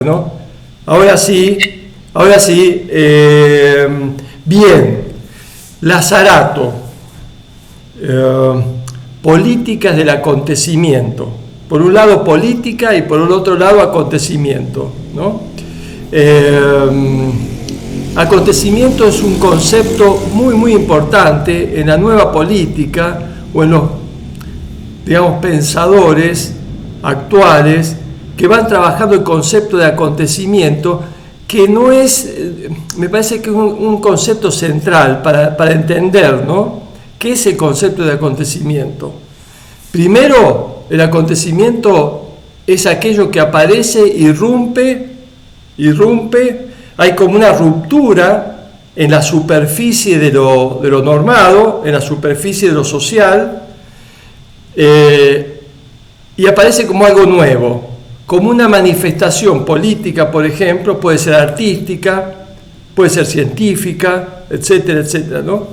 ¿No? Ahora sí, bien, Lazzarato, políticas del acontecimiento. Por un lado política y por el otro lado acontecimiento, ¿no? Acontecimiento es un concepto muy importante en la nueva política o en los, digamos, pensadores actuales que van trabajando el concepto de acontecimiento, que no es, me parece que es un concepto central para entender, ¿no? ¿Qué es el concepto de acontecimiento? Primero, el acontecimiento es aquello que aparece, irrumpe, hay como una ruptura en la superficie de lo normado, en la superficie de lo social, y aparece como algo nuevo, como una manifestación política, por ejemplo, puede ser artística, puede ser científica, etcétera, etcétera, ¿no?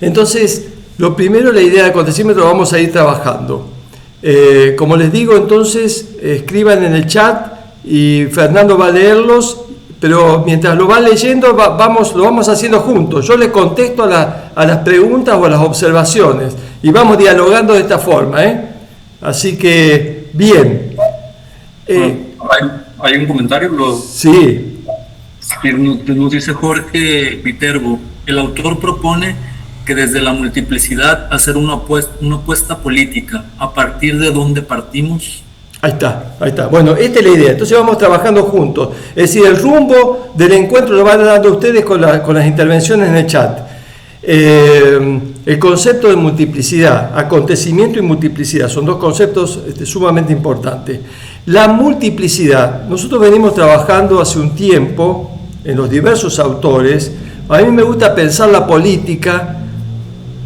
Entonces, lo primero, la idea de acontecimiento, lo vamos a ir trabajando. Como les digo, entonces, escriban en el chat y Fernando va a leerlos, pero mientras lo van leyendo, lo vamos haciendo juntos. Yo les contesto a las preguntas o a las observaciones y vamos dialogando de esta forma, ¿eh? Así que, bien. Hay un comentario. Sí. Nos dice Jorge Viterbo: el autor propone que desde la multiplicidad hacer una apuesta política. ¿A partir de dónde partimos? Ahí está. Bueno, esta es la idea. Entonces vamos trabajando juntos. Es decir, el rumbo del encuentro lo van dando ustedes con las intervenciones en el chat. El concepto de multiplicidad, acontecimiento y multiplicidad, son dos conceptos sumamente importantes. La multiplicidad, nosotros venimos trabajando hace un tiempo en los diversos autores. A mí me gusta pensar la política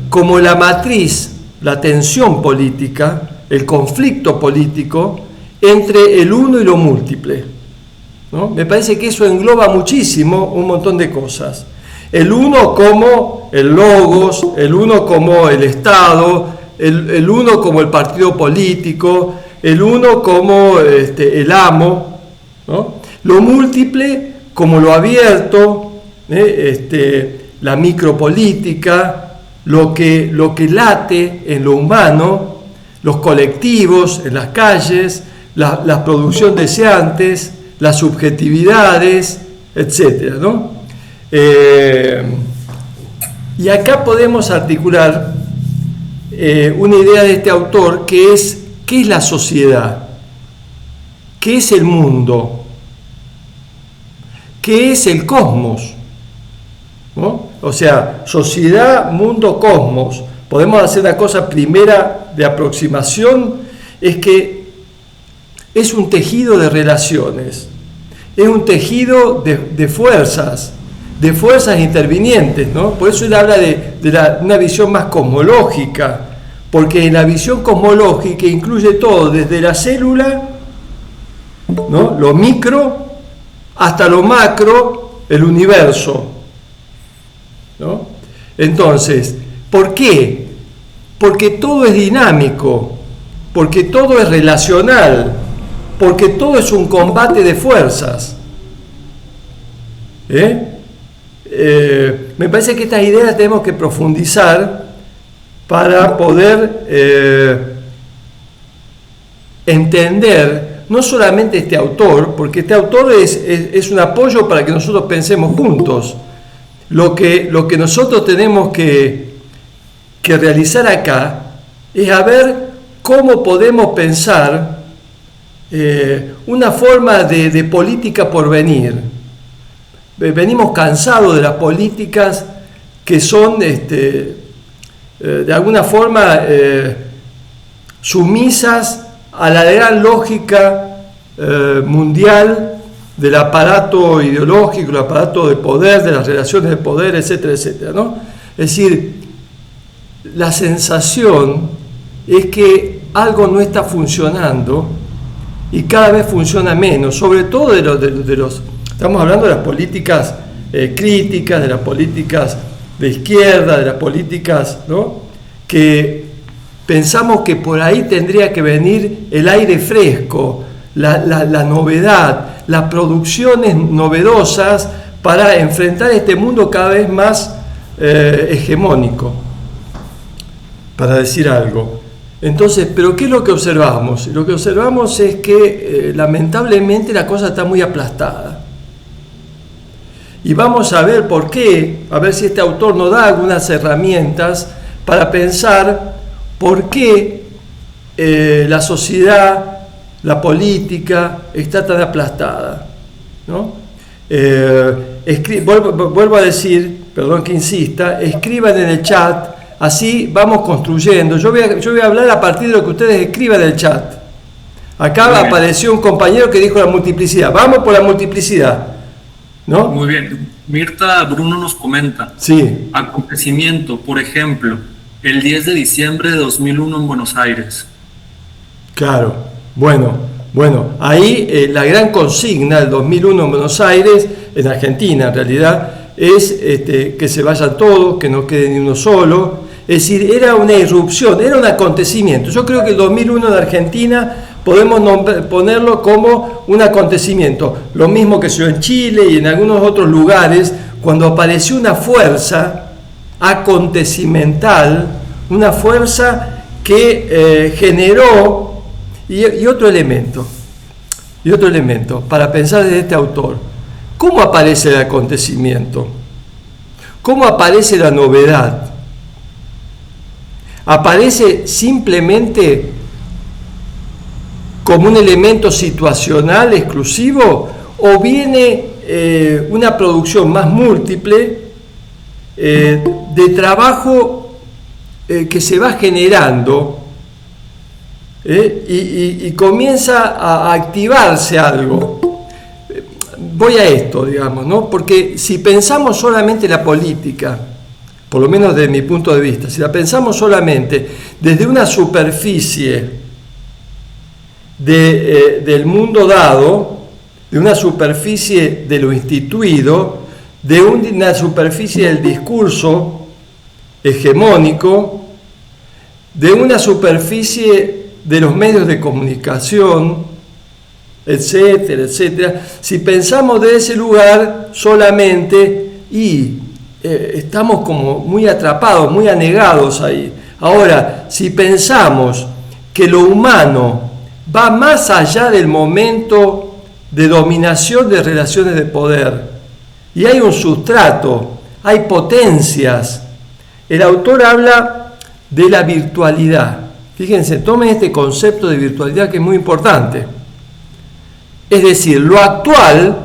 como la matriz, la tensión política, el conflicto político entre el uno y lo múltiple, ¿no? Me parece que eso engloba muchísimo un montón de cosas. El uno como el logos, el uno como el Estado, el uno como el partido político, el uno como el amo, ¿no? Lo múltiple como lo abierto, la micropolítica, lo que late en lo humano, los colectivos en las calles, la producción deseantes, las subjetividades, etcétera, ¿no? Y acá podemos articular una idea de este autor que es: ¿qué es la sociedad? ¿Qué es el mundo? ¿Qué es el cosmos? ¿No? O sea, sociedad, mundo, cosmos. Podemos hacer una cosa primera de aproximación, es que es un tejido de relaciones, es un tejido de fuerzas intervinientes, ¿no? Por eso él habla de una visión más cosmológica, porque en la visión cosmológica incluye todo, desde la célula, ¿no?, lo micro, hasta lo macro, el universo, ¿no? Entonces, ¿por qué? Porque todo es dinámico, porque todo es relacional, porque todo es un combate de fuerzas. Me parece que estas ideas tenemos que profundizar para poder entender no solamente este autor, porque este autor es un apoyo para que nosotros pensemos juntos. Lo que nosotros tenemos que realizar acá es a ver cómo podemos pensar una forma de política por venir. Venimos cansados de las políticas que son de alguna forma sumisas a la gran lógica mundial del aparato ideológico, el aparato de poder, de las relaciones de poder, etcétera, etcétera, ¿no? Es decir, la sensación es que algo no está funcionando y cada vez funciona menos, sobre todo de los estamos hablando de las políticas críticas, de las políticas de izquierda, de las políticas, ¿no?, que pensamos que por ahí tendría que venir el aire fresco, la novedad, las producciones novedosas para enfrentar este mundo cada vez más hegemónico, para decir algo. Entonces, ¿pero qué es lo que observamos? Lo que observamos es que lamentablemente la cosa está muy aplastada. Y vamos a ver por qué, a ver si este autor nos da algunas herramientas para pensar por qué la sociedad, la política está tan aplastada, ¿no? Vuelvo a decir, perdón que insista, escriban en el chat, así vamos construyendo. Yo voy a hablar a partir de lo que ustedes escriban en el chat. Acá apareció un compañero que dijo la multiplicidad. Vamos por la multiplicidad, ¿no? Muy bien. Mirta Bruno nos comenta. Sí. Acontecimiento, por ejemplo, el 10 de diciembre de 2001 en Buenos Aires. Claro. Bueno, ahí la gran consigna del 2001 en Buenos Aires, en Argentina en realidad, es que se vayan todos, que no quede ni uno solo. Es decir, era una irrupción, era un acontecimiento. Yo creo que el 2001 en Argentina podemos ponerlo como un acontecimiento. Lo mismo que se dio en Chile y en algunos otros lugares, cuando apareció una fuerza acontecimental, una fuerza que generó, y otro elemento para pensar desde este autor. ¿Cómo aparece el acontecimiento? ¿Cómo aparece la novedad? ¿Aparece simplemente como un elemento situacional exclusivo o viene una producción más múltiple de trabajo que se va generando y comienza a activarse algo? Voy a esto, digamos, ¿no? Porque si pensamos solamente la política, por lo menos desde mi punto de vista, si la pensamos solamente desde una superficie del mundo dado, de una superficie de lo instituido, de una superficie del discurso hegemónico, de una superficie de los medios de comunicación, etcétera, etcétera. Si pensamos de ese lugar solamente estamos como muy atrapados, muy anegados ahí. Ahora, si pensamos que lo humano va más allá del momento de dominación de relaciones de poder y hay un sustrato, hay potencias. El autor habla de la virtualidad. Fíjense, tomen este concepto de virtualidad que es muy importante. Es decir, lo actual,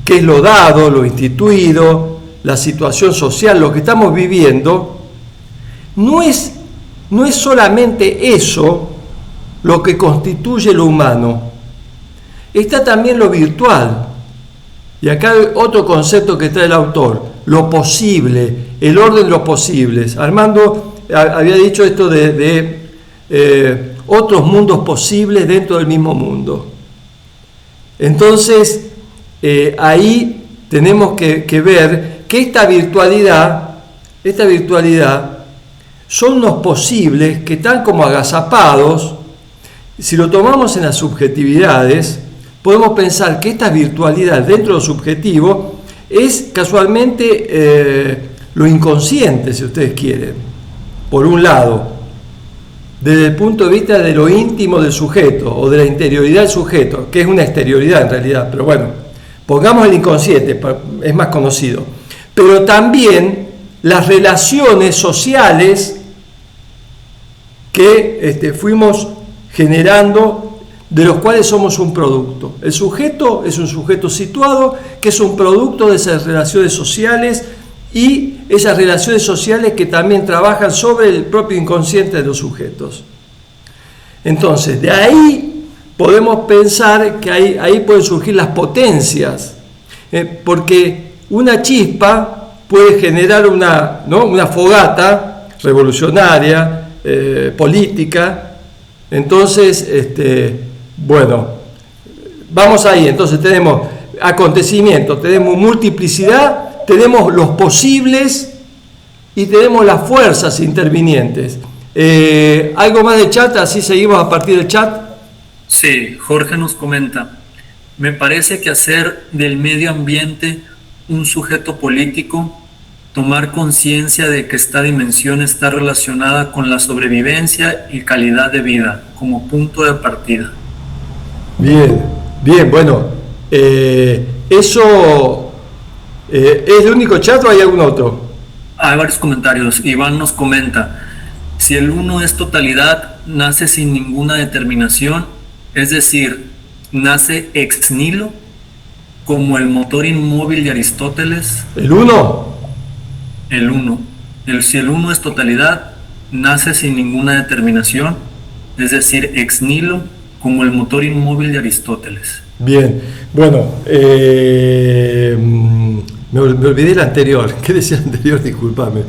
que es lo dado, lo instituido, la situación social, lo que estamos viviendo, no es solamente eso lo que constituye lo humano. Está también lo virtual. Y acá hay otro concepto que trae el autor, lo posible, el orden de los posibles. Armando había dicho esto de otros mundos posibles dentro del mismo mundo. Entonces, ahí tenemos que ver que esta virtualidad son unos posibles que están como agazapados. Si lo tomamos en las subjetividades, podemos pensar que esta virtualidad dentro de lo subjetivo es casualmente lo inconsciente, si ustedes quieren, por un lado, desde el punto de vista de lo íntimo del sujeto o de la interioridad del sujeto, que es una exterioridad en realidad, pero bueno, pongamos el inconsciente, es más conocido. Pero también las relaciones sociales que fuimos generando, de los cuales somos un producto. El sujeto es un sujeto situado, que es un producto de esas relaciones sociales y esas relaciones sociales que también trabajan sobre el propio inconsciente de los sujetos. Entonces, de ahí podemos pensar que ahí pueden surgir las potencias, porque una chispa puede generar una fogata revolucionaria, política. Entonces, bueno, vamos ahí. Entonces tenemos acontecimientos, tenemos multiplicidad, tenemos los posibles y tenemos las fuerzas intervinientes. ¿Algo más de chat? Así seguimos a partir del chat. Sí, Jorge nos comenta, me parece que hacer del medio ambiente un sujeto político, tomar conciencia de que esta dimensión está relacionada con la sobrevivencia y calidad de vida como punto de partida. Bien, bien, bueno, eso es el único chat o hay algún otro. Hay varios comentarios. Iván nos comenta, si el uno es totalidad, nace sin ninguna determinación, es decir, nace ex nihilo, como el motor inmóvil de Aristóteles. ¿El uno? El uno. Si el uno es totalidad, nace sin ninguna determinación, es decir, ex nihilo, como el motor inmóvil de Aristóteles. Bien, bueno, me olvidé el anterior. ¿Qué decía el anterior? Discúlpame.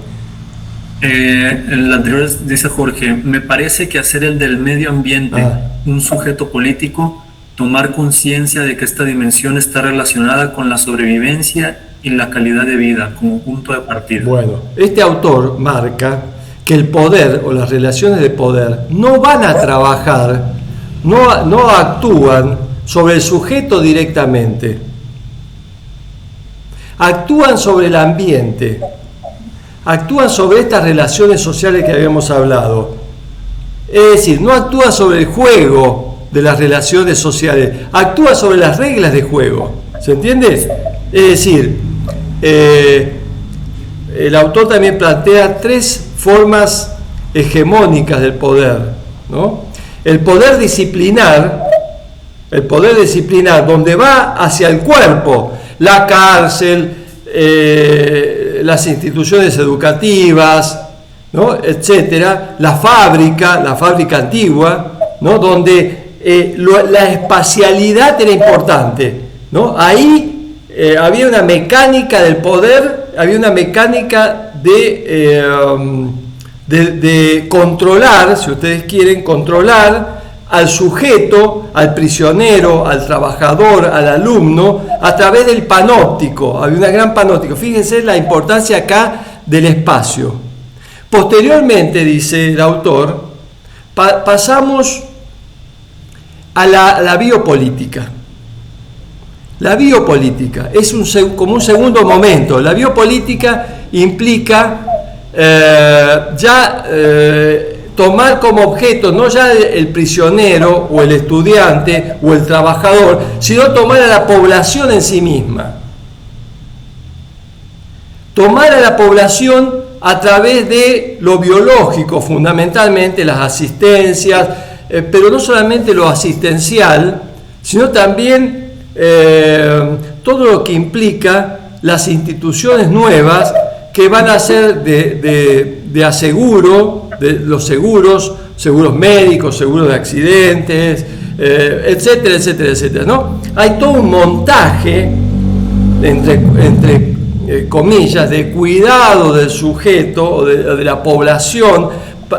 El anterior dice Jorge, me parece que hacer el del medio ambiente un sujeto político, tomar conciencia de que esta dimensión está relacionada con la sobrevivencia y la calidad de vida como punto de partida. Bueno, este autor marca que el poder o las relaciones de poder no van a trabajar, no actúan sobre el sujeto directamente, actúan sobre el ambiente, actúan sobre estas relaciones sociales que habíamos hablado. Es decir, no actúa sobre el juego de las relaciones sociales, actúa sobre las reglas de juego. ¿Se entiende? Es decir, el autor también plantea tres formas hegemónicas del poder, ¿no? El poder disciplinar, donde va hacia el cuerpo, la cárcel, las instituciones educativas, ¿no? Etcétera, la fábrica antigua, ¿no? Donde la espacialidad era importante, ¿no? Ahí había una mecánica del poder, había una mecánica de controlar, si ustedes quieren, controlar al sujeto, al prisionero, al trabajador, al alumno, a través del panóptico. Había una gran panóptico. Fíjense la importancia acá del espacio. Posteriormente, dice el autor, pasamos a la biopolítica. La biopolítica es como un segundo momento. La biopolítica implica tomar como objeto no ya el prisionero o el estudiante o el trabajador, sino tomar a la población en sí misma. Tomar a la población a través de lo biológico, fundamentalmente las asistencias, pero no solamente lo asistencial, sino también todo lo que implica las instituciones nuevas que van a ser de aseguro, de los seguros médicos, seguros de accidentes, etcétera, etcétera, etcétera, ¿no? Hay todo un montaje, entre comillas, de cuidado del sujeto o de la población.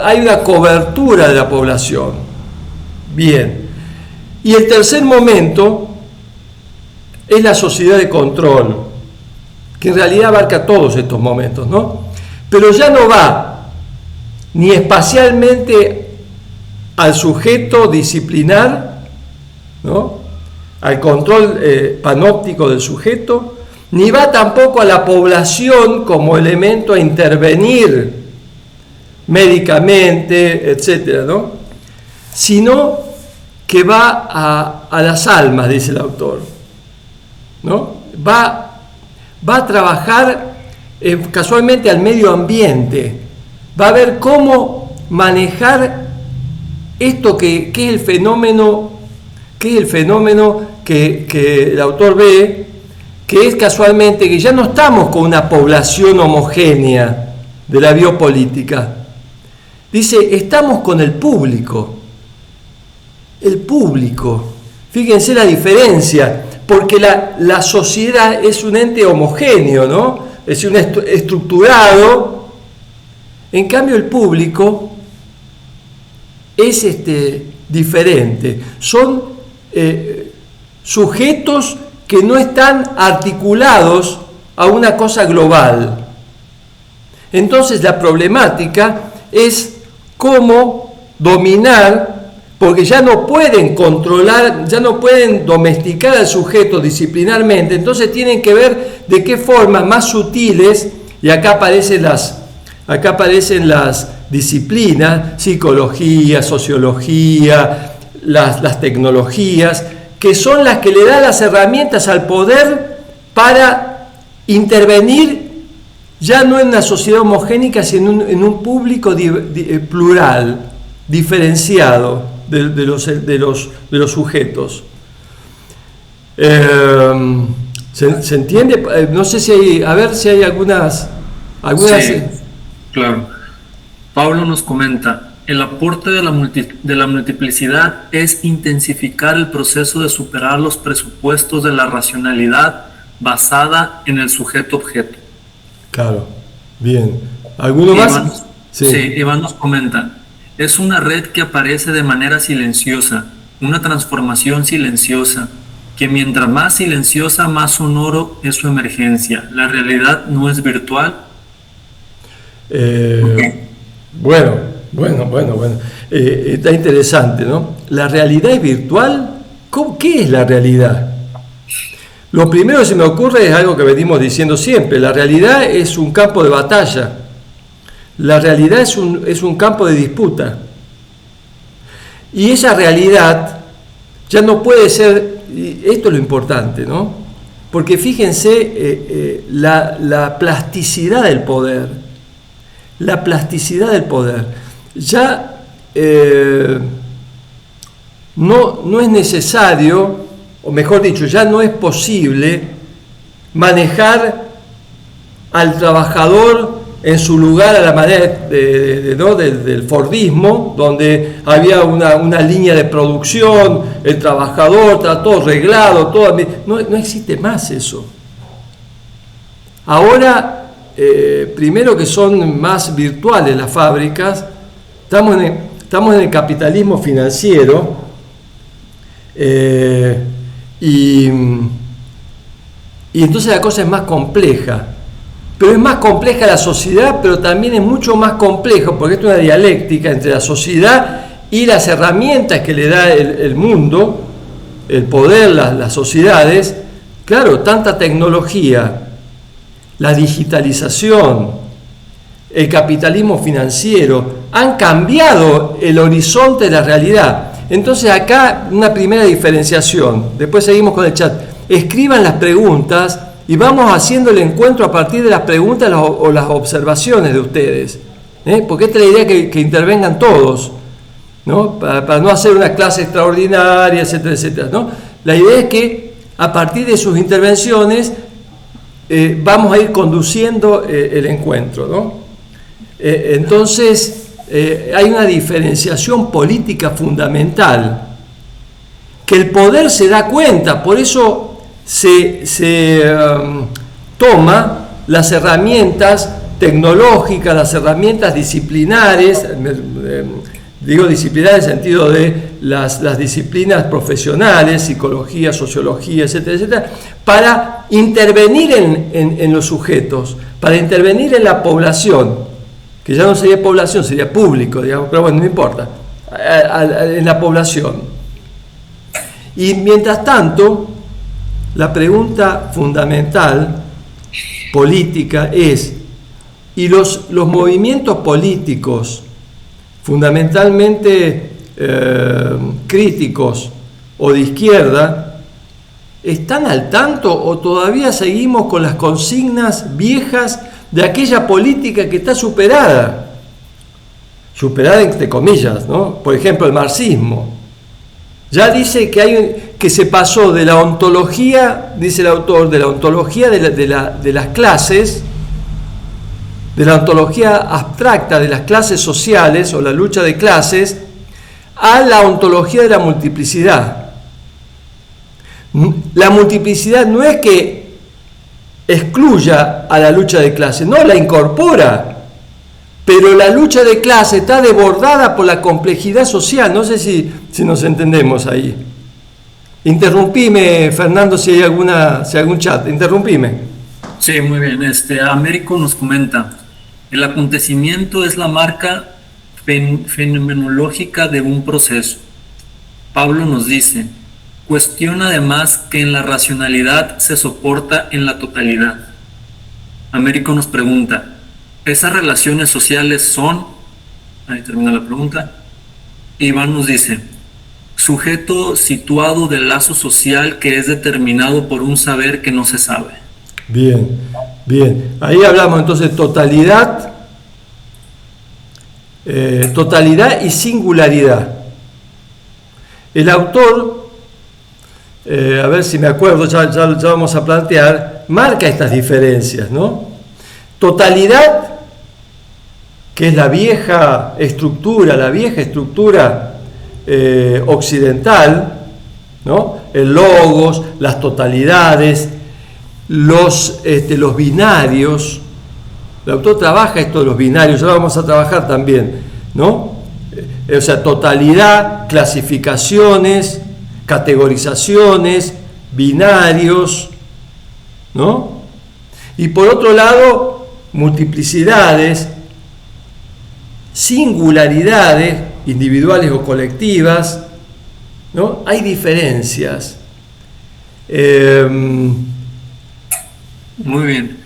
Hay una cobertura de la población. Bien. Y el tercer momento es la sociedad de control, que en realidad abarca todos estos momentos, ¿no? Pero ya no va ni espacialmente al sujeto disciplinar, ¿no? Al control panóptico del sujeto, ni va tampoco a la población como elemento a intervenir médicamente, etcétera, ¿no? Sino que va a las almas, dice el autor, ¿no? Va a trabajar casualmente al medio ambiente, va a ver cómo manejar esto que es el fenómeno, que el autor ve, que es casualmente que ya no estamos con una población homogénea de la biopolítica. Dice, estamos con el público. El público. Fíjense la diferencia, porque la sociedad es un ente homogéneo, ¿no? Es un estructurado. En cambio, el público es diferente. Son sujetos que no están articulados a una cosa global. Entonces, la problemática es cómo dominar, porque ya no pueden controlar, ya no pueden domesticar al sujeto disciplinarmente, entonces tienen que ver de qué formas más sutiles, y acá aparecen las disciplinas, psicología, sociología, las tecnologías, que son las que le dan las herramientas al poder para intervenir ya no en una sociedad homogénica, sino en un público plural, diferenciado de los sujetos. ¿Se entiende? No sé si hay, a ver si hay algunas... Sí, claro. Pablo nos comenta, el aporte de la multiplicidad es intensificar el proceso de superar los presupuestos de la racionalidad basada en el sujeto-objeto. Claro, bien. ¿Alguno más? Sí, Iván nos comenta, es una red que aparece de manera silenciosa, una transformación silenciosa, que mientras más silenciosa, más sonoro es su emergencia. La realidad no es virtual. Bueno. Está interesante, ¿no? ¿La realidad es virtual? ¿Qué es la realidad? Lo primero que se me ocurre es algo que venimos diciendo siempre. La realidad es un campo de batalla. La realidad es un campo de disputa. Y esa realidad ya no puede ser, y esto es lo importante, ¿no? Porque fíjense la plasticidad del poder. La plasticidad del poder. Ya no es necesario, o mejor dicho, ya no es posible manejar al trabajador en su lugar a la manera del Fordismo, donde había una línea de producción, el trabajador está todo reglado, no existe más eso. Ahora, primero que son más virtuales las fábricas, estamos en el capitalismo financiero, y entonces la cosa es más compleja. Pero es más compleja la sociedad, pero también es mucho más complejo, porque esto es una dialéctica entre la sociedad y las herramientas que le da el mundo, el poder, las sociedades. Claro, tanta tecnología, la digitalización, el capitalismo financiero, han cambiado el horizonte de la realidad. Entonces acá una primera diferenciación, después seguimos con el chat. Escriban las preguntas y vamos haciendo el encuentro a partir de las preguntas o las observaciones de ustedes, porque esta es la idea que intervengan todos, ¿no? Para no hacer una clase extraordinaria, etcétera, etcétera, ¿no? La idea es que a partir de sus intervenciones vamos a ir conduciendo el encuentro, ¿no? Entonces hay una diferenciación política fundamental que el poder se da cuenta, por eso se toma las herramientas tecnológicas, las herramientas disciplinares, digo disciplinares en el sentido de las disciplinas profesionales, psicología, sociología, etcétera, etcétera, para intervenir en los sujetos, para intervenir en la población, que ya no sería población, sería público, digamos, pero bueno, no importa, en la población. Y mientras tanto, la pregunta fundamental política es, ¿y los movimientos políticos fundamentalmente críticos o de izquierda están al tanto o todavía seguimos con las consignas viejas de aquella política que está superada entre comillas, ¿no? Por ejemplo, el marxismo ya dice que se pasó de la ontología, dice el autor, de la ontología de las clases, de la ontología abstracta de las clases sociales o la lucha de clases, a la ontología de la multiplicidad. La multiplicidad no es que excluya a la lucha de clases, no, la incorpora. Pero la lucha de clase está desbordada por la complejidad social. No sé si nos entendemos ahí. Interrumpime, Fernando, si hay algún chat. Interrumpime. Sí, muy bien. Américo nos comenta, el acontecimiento es la marca fenomenológica de un proceso. Pablo nos dice, cuestiona además que en la racionalidad se soporta en la totalidad. Américo nos pregunta, ¿esas relaciones sociales son? Ahí termina la pregunta. Iván nos dice, sujeto situado del lazo social que es determinado por un saber que no se sabe. Bien, bien. Ahí hablamos entonces totalidad, totalidad y singularidad. El autor, a ver si me acuerdo, ya vamos a plantear, marca estas diferencias, ¿no? Totalidad, que es la vieja estructura occidental, ¿no? El logos, las totalidades, los binarios. El autor trabaja esto de los binarios, ya lo vamos a trabajar también, ¿no? O sea, totalidad, clasificaciones, categorizaciones, binarios, ¿no? Y por otro lado, multiplicidades, singularidades, individuales o colectivas, ¿no? Hay diferencias. Muy bien.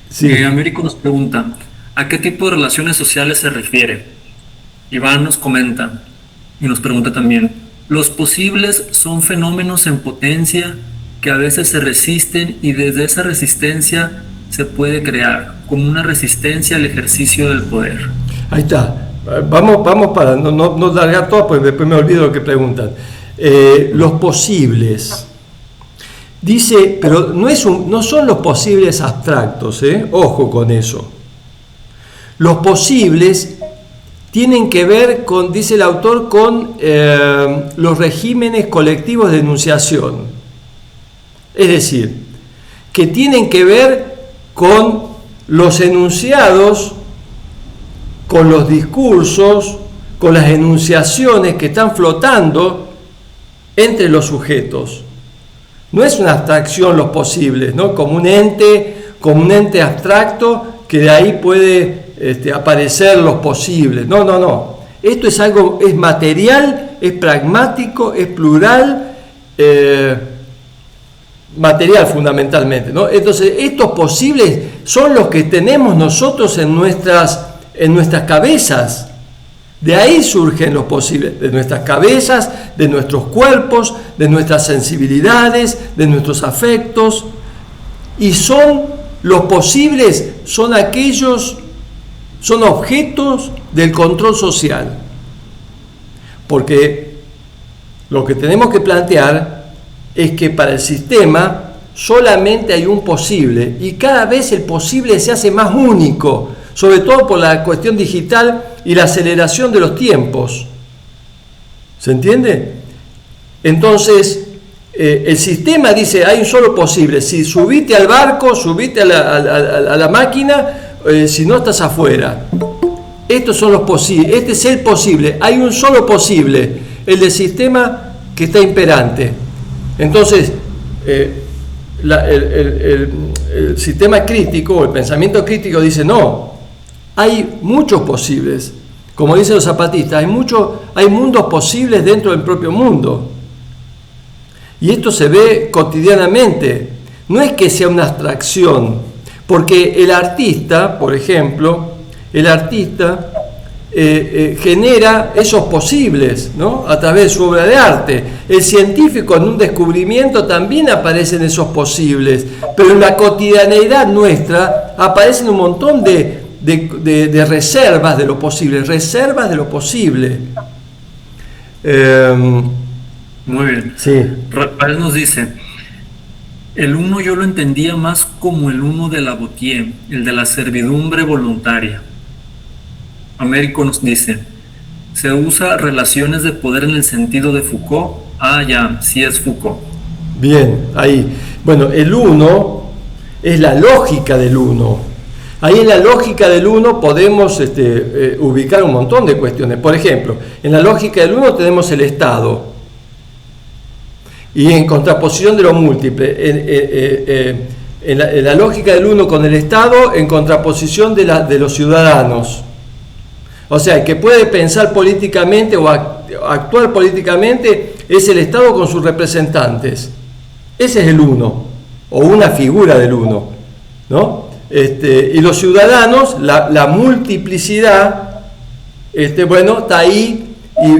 Sí. Américo nos pregunta, ¿a qué tipo de relaciones sociales se refiere? Iván nos comenta y nos pregunta también, ¿los posibles son fenómenos en potencia que a veces se resisten y desde esa resistencia se puede crear, como una resistencia al ejercicio del poder? Ahí está. Vamos para no largar todo, porque después me olvido lo que preguntan. Los posibles. Dice, pero no son los posibles abstractos, ojo con eso. Los posibles tienen que ver con, dice el autor, con los regímenes colectivos de enunciación. Es decir, que tienen que ver con los enunciados, con los discursos, con las enunciaciones que están flotando entre los sujetos. No es una abstracción los posibles, ¿no? Como un ente abstracto que de ahí puede aparecer los posibles. No. Esto es algo, es material, es pragmático, es plural, material fundamentalmente, ¿no? Entonces, estos posibles son los que tenemos nosotros en nuestras cabezas. De ahí surgen los posibles, de nuestras cabezas, de nuestros cuerpos, de nuestras sensibilidades, de nuestros afectos. Y los posibles son objetos del control social. Porque lo que tenemos que plantear es que para el sistema solamente hay un posible y cada vez el posible se hace más único, sobre todo por la cuestión digital y la aceleración de los tiempos. ¿Se entiende? Entonces, el sistema dice, hay un solo posible. Si subite al barco, subite a la máquina, si no estás afuera. Estos son los posibles. Este es el posible. Hay un solo posible, el del sistema que está imperante. Entonces, el sistema crítico, o el pensamiento crítico dice, no, hay muchos posibles. Como dicen los zapatistas, hay mundos posibles dentro del propio mundo. Y esto se ve cotidianamente. No es que sea una abstracción, porque el artista, por ejemplo, genera esos posibles, ¿no? A través de su obra de arte. El científico en un descubrimiento también aparecen esos posibles, pero en la cotidianeidad nuestra aparecen un montón de reservas de lo posible, Muy bien. Sí. Rafael nos dice, el uno yo lo entendía más como el uno de la Lavoisier, el de la servidumbre voluntaria. Américo nos dice, ¿se usa relaciones de poder en el sentido de Foucault? Ah, ya, sí es Foucault. Bien, ahí. Bueno, el uno es la lógica del uno. Ahí en la lógica del uno podemos ubicar un montón de cuestiones. Por ejemplo, en la lógica del uno tenemos el Estado. Y en contraposición de lo múltiple. En la lógica del uno con el Estado, en contraposición de los ciudadanos. O sea, el que puede pensar políticamente o actuar políticamente es el Estado con sus representantes. Ese es el uno, o una figura del uno, ¿no? Y los ciudadanos, la multiplicidad, bueno, está ahí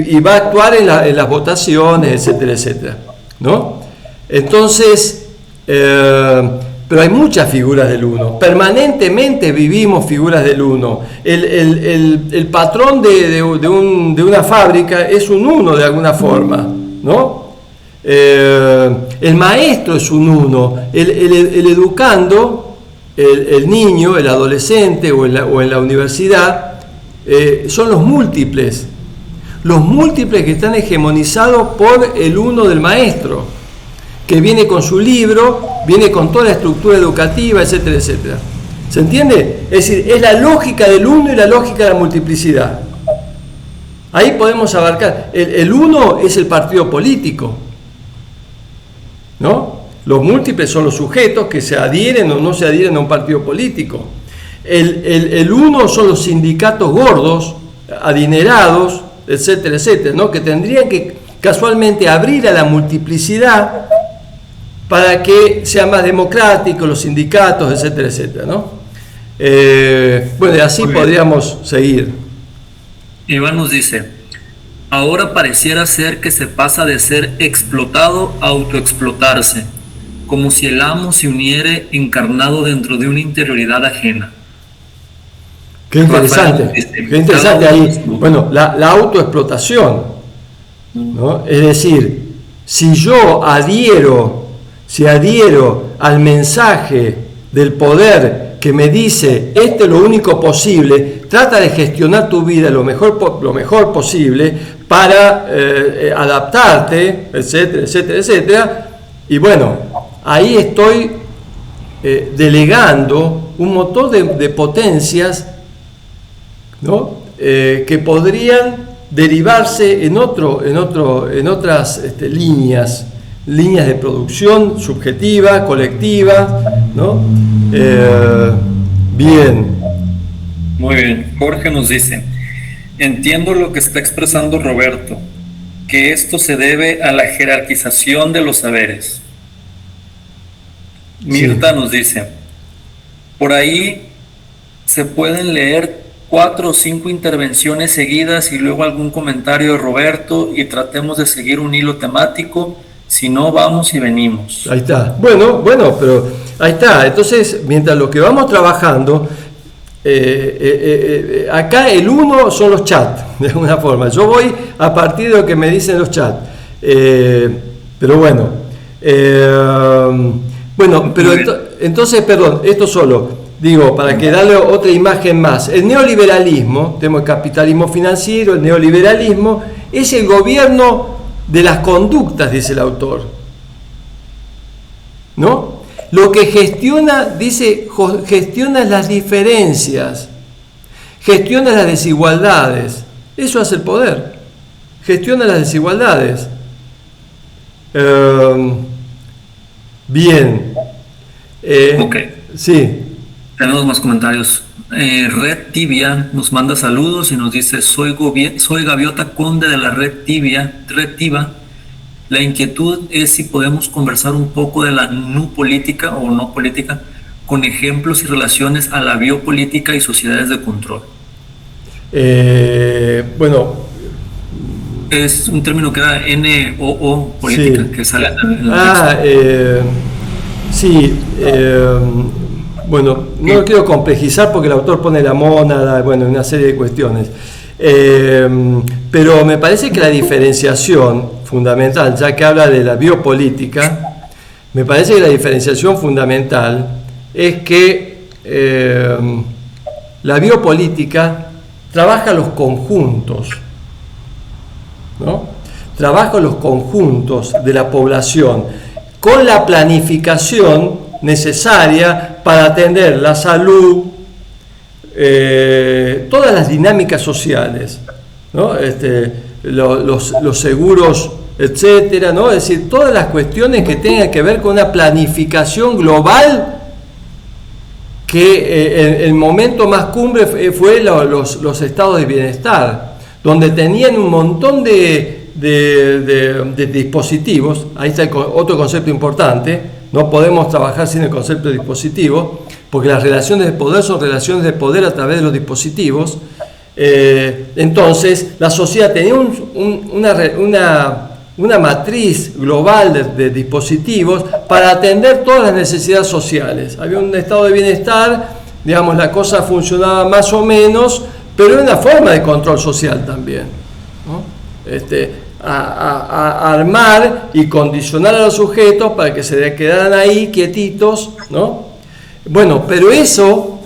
y va a actuar en las votaciones, etcétera, etcétera, ¿no? Entonces, pero hay muchas figuras del uno, permanentemente vivimos figuras del uno. El patrón de una fábrica es un uno de alguna forma, ¿no? El maestro es un uno, el educando, el niño, el adolescente o en la universidad, son los múltiples que están hegemonizados por el uno del maestro, que viene con su libro, viene con toda la estructura educativa, etcétera, etcétera. ¿Se entiende? Es decir, es la lógica del uno y la lógica de la multiplicidad. Ahí podemos abarcar. El uno es el partido político, ¿no? Los múltiples son los sujetos que se adhieren o no se adhieren a un partido político. El uno son los sindicatos gordos, adinerados, etcétera, etcétera, ¿no? Que tendrían que casualmente abrir a la multiplicidad para que sea más democrático, los sindicatos, etcétera, etcétera, ¿no? Bueno, y así podríamos seguir. Iván nos dice, ahora pareciera ser que se pasa de ser explotado a autoexplotarse, como si el amo se uniere encarnado dentro de una interioridad ajena. Qué interesante, qué interesante ahí. Bueno, la autoexplotación, ¿no? Es decir, si yo adhiero al mensaje del poder que me dice esto es lo único posible, trata de gestionar tu vida lo mejor posible para adaptarte, etcétera, etcétera, etcétera, y bueno, ahí estoy delegando un montón de potencias, ¿no? Que podrían derivarse en otras líneas de producción subjetiva, colectiva, ¿no? Bien. Muy bien. Jorge nos dice, entiendo lo que está expresando Roberto, que esto se debe a la jerarquización de los saberes. Mirta Sí. nos dice, por ahí se pueden leer 4 o 5 intervenciones seguidas y luego algún comentario de Roberto y tratemos de seguir un hilo temático, si no vamos y venimos. Ahí está. Bueno, pero ahí está. Entonces, mientras lo que vamos trabajando, acá el uno son los chats, de alguna forma. Yo voy a partir de lo que me dicen los chats. Pero bueno. Bueno, pero entonces, perdón, esto solo. Digo, para que darle otra imagen más. El neoliberalismo, tenemos el capitalismo financiero, el neoliberalismo, es el gobierno de las conductas, dice el autor, ¿no? Lo que gestiona, dice, gestiona las diferencias, gestiona las desigualdades. Eso hace el poder, gestiona las desigualdades. Bien. Ok. Sí. Tenemos más comentarios. Red Tibia nos manda saludos y nos dice, soy Gaviota Conde de la Red Tiba. La inquietud es si podemos conversar un poco de la política o no política con ejemplos y relaciones a la biopolítica y sociedades de control. Bueno, es un término que era NOO política, sí. que sale en la sí. Bueno, no lo quiero complejizar porque el autor pone la mónada, bueno, una serie de cuestiones. Pero me parece que la diferenciación fundamental, ya que habla de la biopolítica, me parece que la diferenciación fundamental es que la biopolítica trabaja los conjuntos, ¿no? Trabaja los conjuntos de la población con la planificación necesaria para atender la salud, todas las dinámicas sociales, ¿no? Los seguros, etcétera, ¿no? Es decir, todas las cuestiones que tengan que ver con una planificación global que el momento más cumbre fue los estados de bienestar, donde tenían un montón de de dispositivos. Ahí está otro concepto importante. No podemos trabajar sin el concepto de dispositivo, porque las relaciones de poder son relaciones de poder a través de los dispositivos. Entonces, la sociedad tenía una matriz global de dispositivos para atender todas las necesidades sociales. Había un estado de bienestar, digamos, la cosa funcionaba más o menos, pero era una forma de control social también, ¿no? Armar y condicionar a los sujetos para que se quedaran ahí quietitos, ¿no? Bueno, pero eso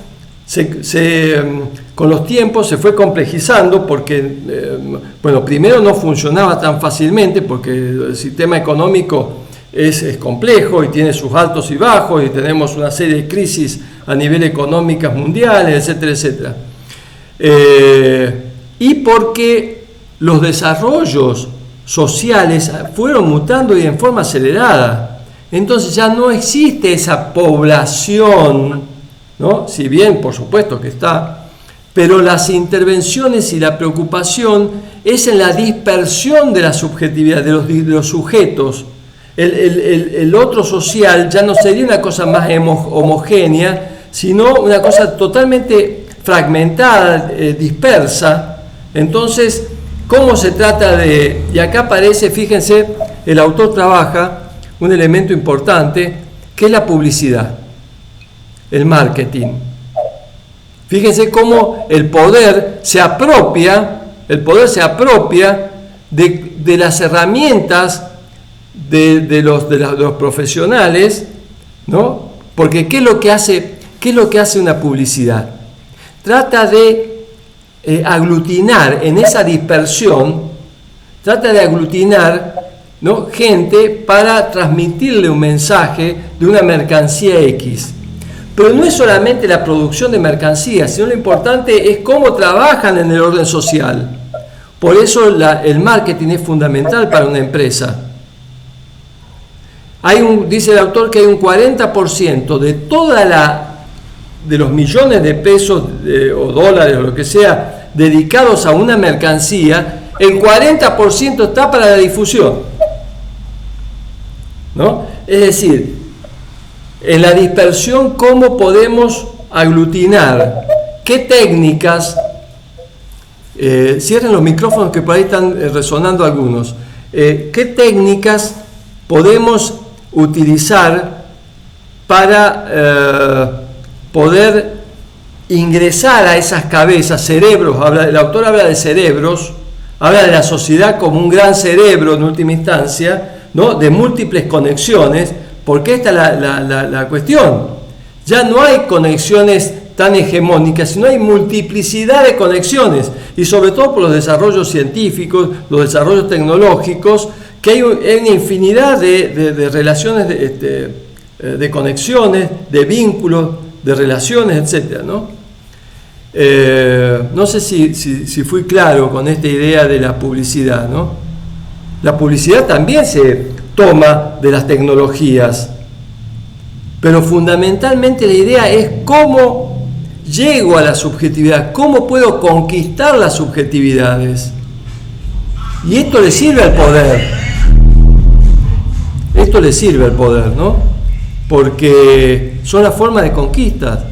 con los tiempos se fue complejizando porque, bueno, primero no funcionaba tan fácilmente porque el sistema económico es complejo y tiene sus altos y bajos y tenemos una serie de crisis a nivel económicas mundiales, etcétera, etcétera. Y porque los desarrollos sociales fueron mutando y en forma acelerada. Entonces ya no existe esa población, ¿no? Si bien, por supuesto que está, pero las intervenciones y la preocupación es en la dispersión de la subjetividad de los sujetos. El otro social ya no sería una cosa más homogénea, sino una cosa totalmente fragmentada, dispersa. Entonces, ¿cómo se trata de...? Y acá aparece, fíjense, el autor trabaja un elemento importante, que es la publicidad, el marketing. Fíjense cómo el poder se apropia de las herramientas de los profesionales, ¿no? Porque ¿qué es lo que hace una publicidad? Trata de aglutinar en esa dispersión, ¿no? Gente para transmitirle un mensaje de una mercancía X. Pero no es solamente la producción de mercancías, sino lo importante es cómo trabajan en el orden social. Por eso el marketing es fundamental para una empresa. Dice el autor que hay un 40% de los millones de pesos o dólares o lo que sea dedicados a una mercancía, el 40% está para la difusión, ¿no? Es decir, en la dispersión, ¿cómo podemos aglutinar? ¿Qué técnicas? Cierren los micrófonos que por ahí están resonando algunos. ¿Qué técnicas podemos utilizar para poder ingresar a esas cabezas, cerebros? El autor habla de cerebros, habla de la sociedad como un gran cerebro en última instancia, ¿no? De múltiples conexiones, porque esta es la cuestión. Ya no hay conexiones tan hegemónicas, sino hay multiplicidad de conexiones, y sobre todo por los desarrollos científicos, los desarrollos tecnológicos, que hay una infinidad de relaciones, de conexiones, de vínculos, de relaciones, etc., ¿no? No sé si fui claro con esta idea de la publicidad, ¿no? La publicidad también se toma de las tecnologías, pero fundamentalmente la idea es cómo llego a la subjetividad, cómo puedo conquistar las subjetividades. Y esto le sirve al poder. Esto le sirve al poder, ¿no? Porque son las formas de conquista.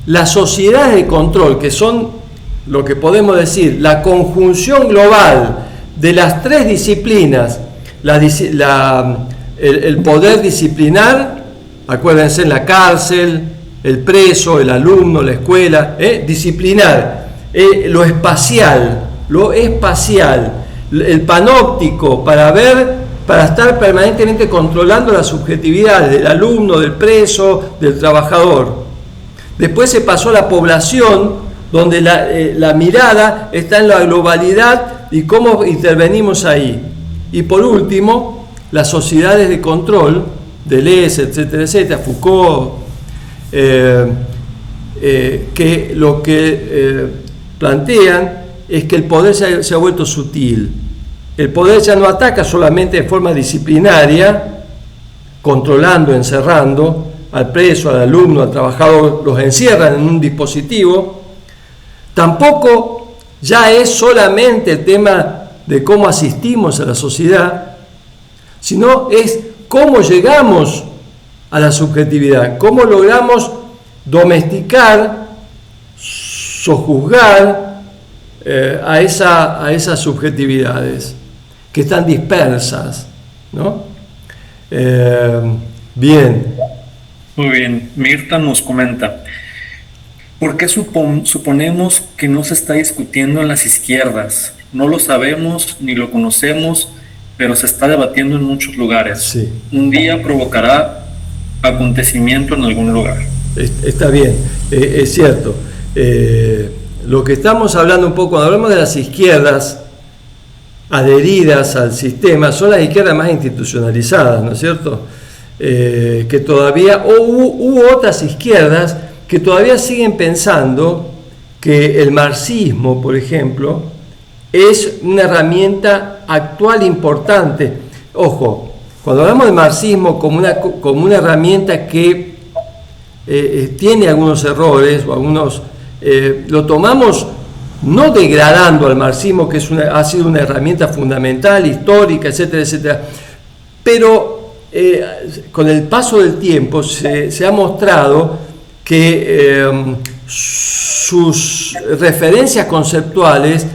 Las sociedades de control, que son lo que podemos decir, la conjunción global de las tres disciplinas, el poder disciplinar, acuérdense, en la cárcel, el preso, el alumno, la escuela, disciplinar, lo espacial, el panóptico para estar permanentemente controlando las subjetividades del alumno, del preso, del trabajador. Después se pasó a la población, donde la mirada está en la globalidad y cómo intervenimos ahí. Y por último, las sociedades de control, Deleuze, etcétera, etcétera, Foucault, que lo que plantean es que el poder se ha vuelto sutil. El poder ya no ataca solamente de forma disciplinaria, controlando, encerrando al preso, al alumno, al trabajador, los encierran en un dispositivo. Tampoco ya es solamente el tema de cómo asistimos a la sociedad, sino es cómo llegamos a la subjetividad, cómo logramos domesticar, sojuzgar a esas subjetividades que están dispersas, ¿no? Bien. Muy bien, Mirta nos comenta, ¿por qué suponemos que no se está discutiendo en las izquierdas? No lo sabemos ni lo conocemos, pero se está debatiendo en muchos lugares. Sí. Un día provocará acontecimiento en algún lugar. Está bien, es cierto. Lo que estamos hablando un poco, cuando hablamos de las izquierdas adheridas al sistema, son las izquierdas más institucionalizadas, ¿no es cierto? Que todavía, hubo otras izquierdas que todavía siguen pensando que el marxismo, por ejemplo, es una herramienta actual importante. Ojo, cuando hablamos de marxismo como una herramienta que tiene algunos errores o algunos, lo tomamos no degradando al marxismo, que ha sido una herramienta fundamental, histórica, etcétera, etcétera, pero con el paso del tiempo se ha mostrado que sus referencias conceptuales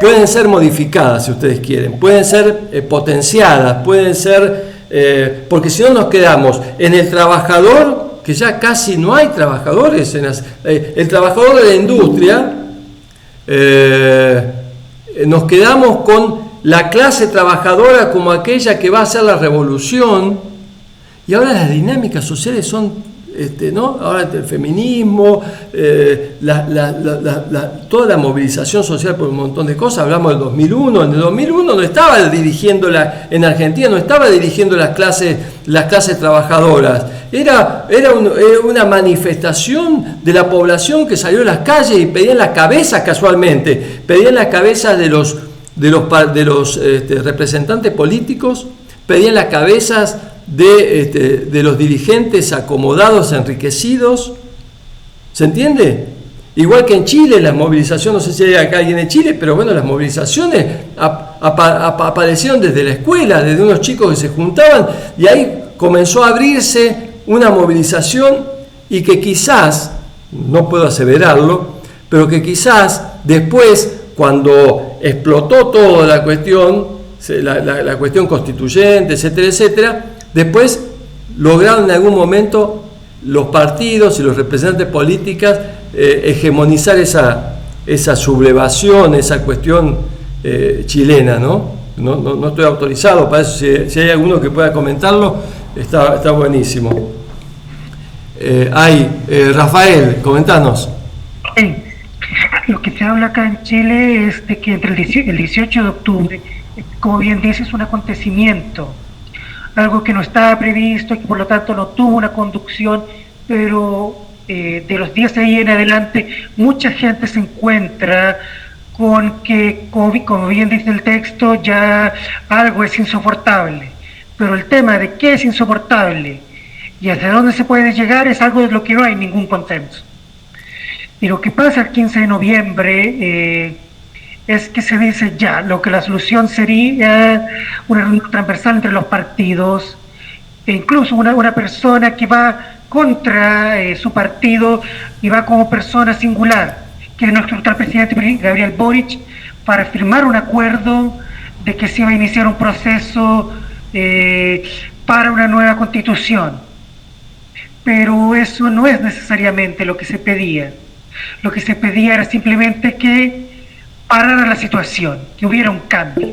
pueden ser modificadas, si ustedes quieren, pueden ser potenciadas, pueden ser, porque si no nos quedamos en el trabajador, que ya casi no hay trabajadores, el trabajador de la industria, nos quedamos con la clase trabajadora como aquella que va a hacer la revolución, y ahora las dinámicas sociales son, ¿no? Ahora el feminismo, toda la movilización social por un montón de cosas. Hablamos del 2001, en el 2001 no estaba dirigiendo en Argentina no estaba dirigiendo las clases trabajadoras, era una manifestación de la población que salió a las calles y pedían las cabezas, casualmente, pedían las cabezas de los representantes políticos, pedían las cabezas de los dirigentes acomodados, enriquecidos. ¿Se entiende? Igual que en Chile, las movilizaciones, no sé si hay acá alguien en Chile, pero bueno, las movilizaciones aparecieron desde la escuela, desde unos chicos que se juntaban, y ahí comenzó a abrirse una movilización, y que quizás, no puedo aseverarlo, pero que quizás después, cuando explotó toda la cuestión, la cuestión constituyente, etcétera, etcétera, después lograron en algún momento los partidos y los representantes políticos hegemonizar esa sublevación, esa cuestión chilena, ¿no? No estoy autorizado para eso. Si hay alguno que pueda comentarlo, está buenísimo. Rafael, comentanos. Lo que se habla acá en Chile es de que entre el 18 de octubre, como bien dices, es un acontecimiento, algo que no estaba previsto y que por lo tanto no tuvo una conducción, pero de los días de ahí en adelante mucha gente se encuentra con que, como bien dice el texto, ya algo es insoportable, pero el tema de qué es insoportable y hacia dónde se puede llegar es algo de lo que no hay ningún consenso. Y lo que pasa el 15 de noviembre es que se dice ya, lo que la solución sería una reunión transversal entre los partidos, e incluso una persona que va contra su partido y va como persona singular, que es nuestro actual presidente Gabriel Boric, para firmar un acuerdo de que se iba a iniciar un proceso para una nueva constitución. Pero eso no es necesariamente lo que se pedía. Lo que se pedía era simplemente que parara la situación, que hubiera un cambio.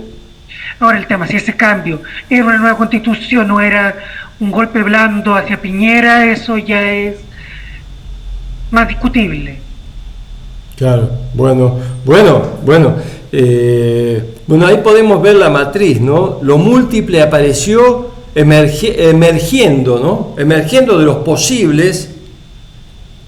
Ahora el tema, si ese cambio era una nueva constitución, no era un golpe blando hacia Piñera, eso ya es más discutible. Claro, bueno, ahí podemos ver la matriz, ¿no? Lo múltiple apareció emergiendo, ¿no? Emergiendo de los posibles,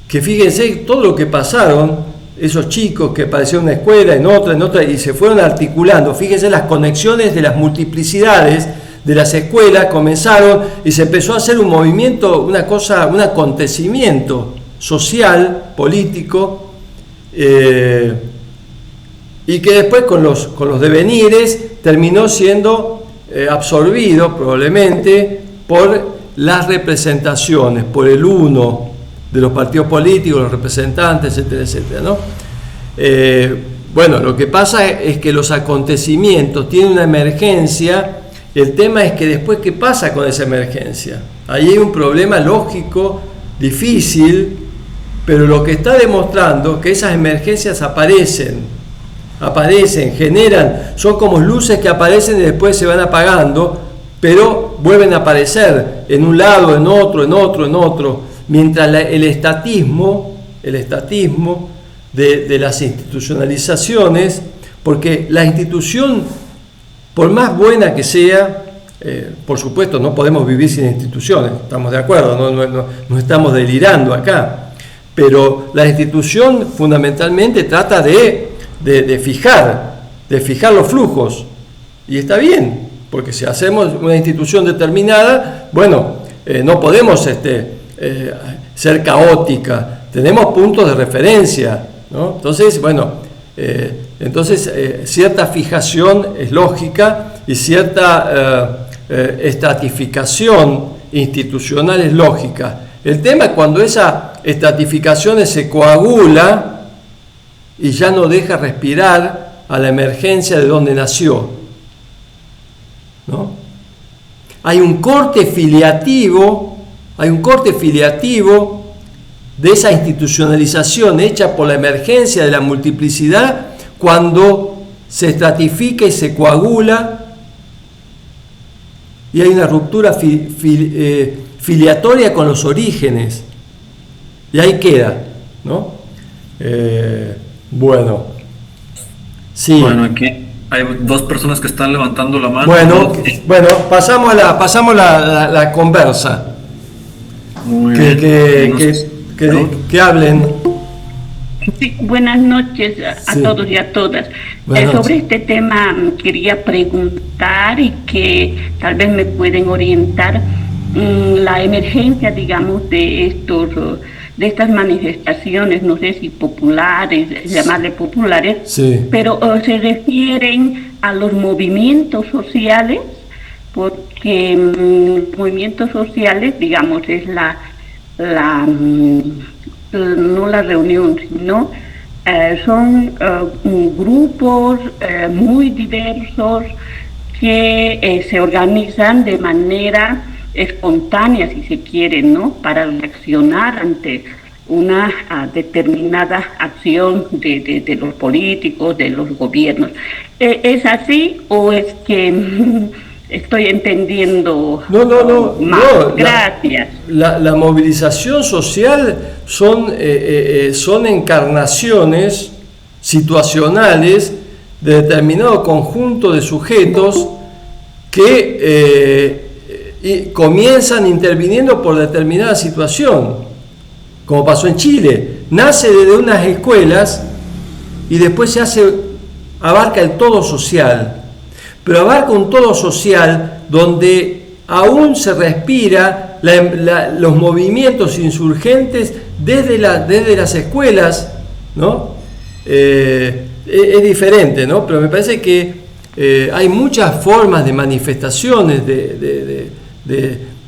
que fíjense todo lo que pasaron, esos chicos que aparecieron en una escuela, en otra, y se fueron articulando. Fíjense las conexiones de las multiplicidades de las escuelas, comenzaron y se empezó a hacer un movimiento, un acontecimiento social, político, y que después con los devenires terminó siendo absorbido probablemente por las representaciones, por el uno de los partidos políticos, los representantes, etcétera, etcétera, ¿no? Bueno, lo que pasa es que los acontecimientos tienen una emergencia. El tema es que después, ¿qué pasa con esa emergencia? Ahí hay un problema lógico difícil, pero lo que está demostrando es que esas emergencias aparecen, generan, son como luces que aparecen y después se van apagando, pero vuelven a aparecer en un lado, en otro, mientras el estatismo de las institucionalizaciones, porque la institución, por más buena que sea, por supuesto no podemos vivir sin instituciones, estamos de acuerdo, no estamos delirando acá, pero la institución fundamentalmente trata de fijar los flujos, y está bien, porque si hacemos una institución determinada, bueno, no podemos ser caótica, tenemos puntos de referencia, ¿no? Entonces, bueno, cierta fijación es lógica y cierta estratificación institucional es lógica. El tema es cuando esa estratificación se coagula y ya no deja respirar a la emergencia de donde nació, ¿no? Hay un corte filiativo de esa institucionalización hecha por la emergencia de la multiplicidad cuando se estratifica y se coagula y hay una ruptura filiatoria con los orígenes y ahí queda, ¿no? Bueno, sí. Bueno, aquí hay dos personas que están levantando la mano. Bueno, pasamos la conversa. Muy bien. Que hablen. Sí, buenas noches a todos y a todas. Sobre este tema quería preguntar y que tal vez me pueden orientar la emergencia, digamos, de estas manifestaciones, no sé si populares, llamarle populares, sí, pero se refieren a los movimientos sociales, porque movimientos sociales, digamos, es no la reunión, sino son grupos muy diversos que se organizan de manera espontánea, si se quiere, ¿no? Para reaccionar ante una determinada acción de los políticos, de los gobiernos. ¿Es así o es que estoy entendiendo mal? No. Gracias. La movilización social son encarnaciones situacionales de determinado conjunto de sujetos que comienzan interviniendo por determinada situación, como pasó en Chile. Nace desde unas escuelas y después abarca el todo social, pero abarca un todo social donde aún se respira los movimientos insurgentes desde las escuelas, ¿no? Es diferente, ¿no? Pero me parece que hay muchas formas de manifestaciones de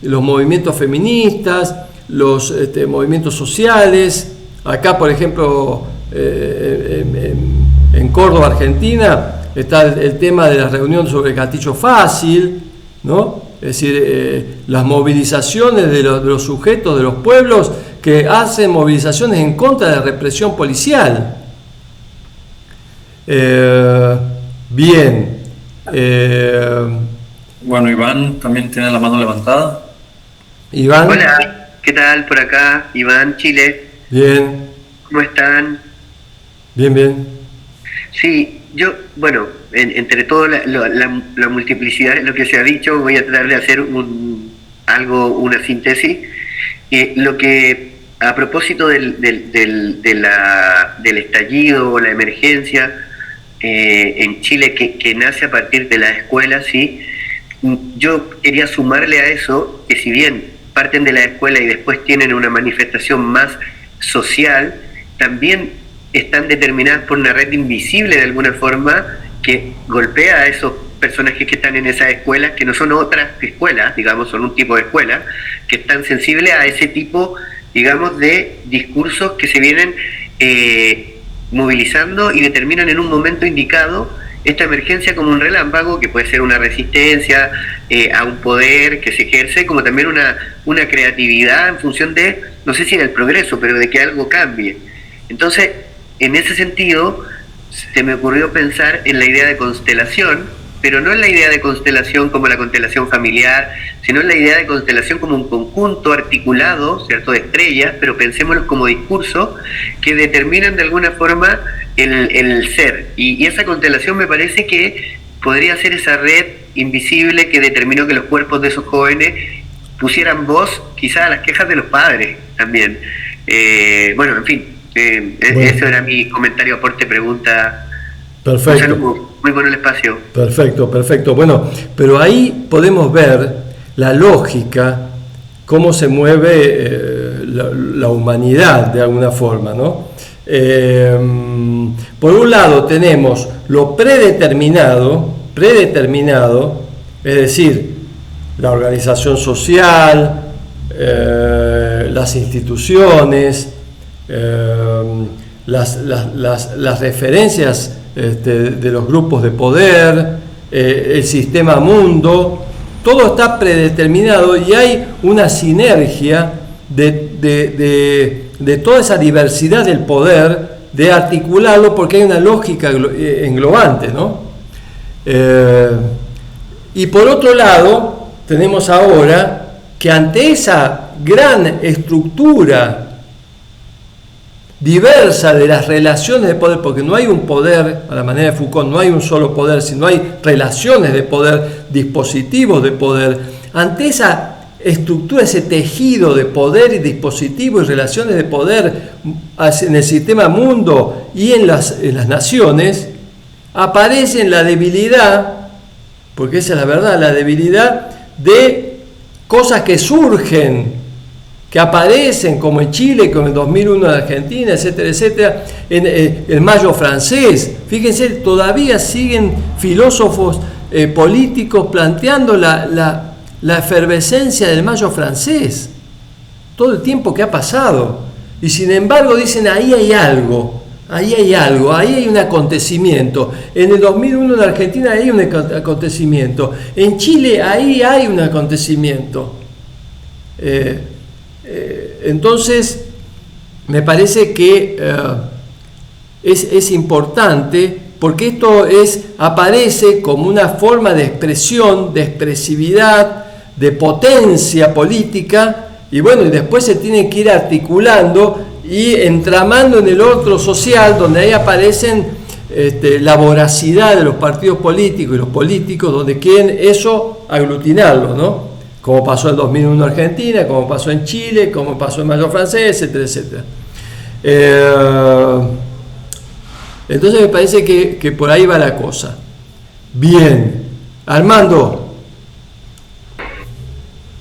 los movimientos feministas, los movimientos sociales. Acá, por ejemplo, en Córdoba, Argentina, está el tema de la reunión sobre el gatillo fácil, ¿no? Es decir, las movilizaciones de los sujetos, de los pueblos, que hacen movilizaciones en contra de la represión policial. Bien. Bueno, Iván también tiene la mano levantada. Iván. Hola, ¿qué tal por acá? Iván, Chile. Bien. ¿Cómo están? Bien. Sí, yo, bueno, entre todo la multiplicidad de lo que se ha dicho, voy a tratar de hacer una síntesis. Lo que, a propósito del estallido o la emergencia en Chile que nace a partir de la escuela, sí, yo quería sumarle a eso que si bien parten de la escuela y después tienen una manifestación más social, también están determinadas por una red invisible de alguna forma que golpea a esos personajes que están en esas escuelas, que no son otras escuelas, digamos, son un tipo de escuela, que están sensibles a ese tipo, digamos, de discursos que se vienen movilizando y determinan en un momento indicado esta emergencia como un relámpago, que puede ser una resistencia a un poder que se ejerce, como también una creatividad en función de, no sé si del progreso, pero de que algo cambie. Entonces, en ese sentido, se me ocurrió pensar en la idea de constelación, pero no en la idea de constelación como la constelación familiar, sino en la idea de constelación como un conjunto articulado, ¿cierto?, de estrellas, pero pensémoslo como discursos que determinan de alguna forma el ser. Y esa constelación me parece que podría ser esa red invisible que determinó que los cuerpos de esos jóvenes pusieran voz quizás a las quejas de los padres también. Bueno, en fin, eso era mi comentario, aporte, pregunta. Perfecto. Muy bueno el espacio. Perfecto. Bueno, pero ahí podemos ver la lógica, cómo se mueve la humanidad de alguna forma, ¿no? Por un lado tenemos lo predeterminado, es decir, la organización social, las instituciones, las referencias de los grupos de poder, el sistema mundo, todo está predeterminado y hay una sinergia de toda esa diversidad del poder, de articularlo porque hay una lógica englobante, ¿no? Y por otro lado, tenemos ahora que ante esa gran estructura diversa de las relaciones de poder, porque no hay un poder, a la manera de Foucault, no hay un solo poder, sino hay relaciones de poder, dispositivos de poder. Ante esa estructura, ese tejido de poder y dispositivos y relaciones de poder en el sistema mundo y en las naciones, aparece la debilidad, porque esa es la verdad, la debilidad de cosas que surgen, que aparecen, como en Chile, como en 2001 en Argentina, etcétera, en el Mayo francés. Fíjense, todavía siguen filósofos políticos planteando la efervescencia del Mayo francés, todo el tiempo que ha pasado. Y sin embargo dicen, ahí hay algo, ahí hay un acontecimiento. En el 2001 en Argentina hay un acontecimiento. En Chile ahí hay un acontecimiento. Entonces, me parece que es importante, porque esto aparece como una forma de expresión, de expresividad, de potencia política, y bueno, y después se tiene que ir articulando y entramando en el otro social, donde ahí aparecen la voracidad de los partidos políticos y los políticos, donde quieren eso aglutinarlo, ¿no? Como pasó en 2001 en Argentina, como pasó en Chile, como pasó en Mayo francés, etcétera. Entonces me parece que por ahí va la cosa. Bien. Armando.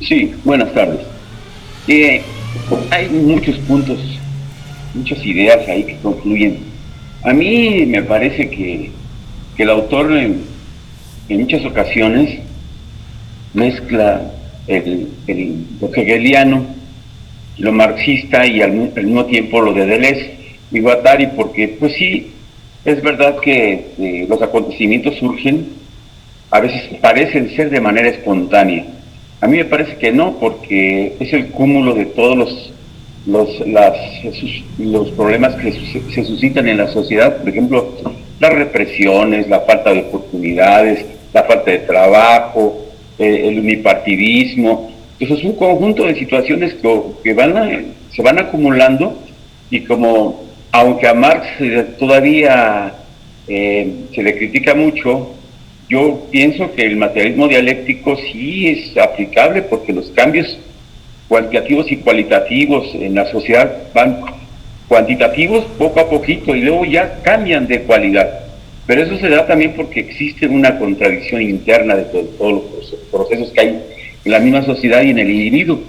Sí, buenas tardes. Hay muchos puntos, muchas ideas ahí que confluyen. A mí me parece que el autor en muchas ocasiones mezcla lo hegeliano, lo marxista y al mismo tiempo lo de Deleuze y Guattari, porque pues sí, es verdad que los acontecimientos surgen, a veces parecen ser de manera espontánea. A mí me parece que no, porque es el cúmulo de todos los problemas que se suscitan en la sociedad, por ejemplo, las represiones, la falta de oportunidades, la falta de trabajo, el unipartidismo. Entonces es un conjunto de situaciones que se van acumulando, y como, aunque a Marx todavía se le critica mucho, yo pienso que el materialismo dialéctico sí es aplicable, porque los cambios cuantitativos y cualitativos en la sociedad van cuantitativos poco a poquito y luego ya cambian de cualidad. Pero eso se da también porque existe una contradicción interna de todos los procesos que hay en la misma sociedad y en el individuo.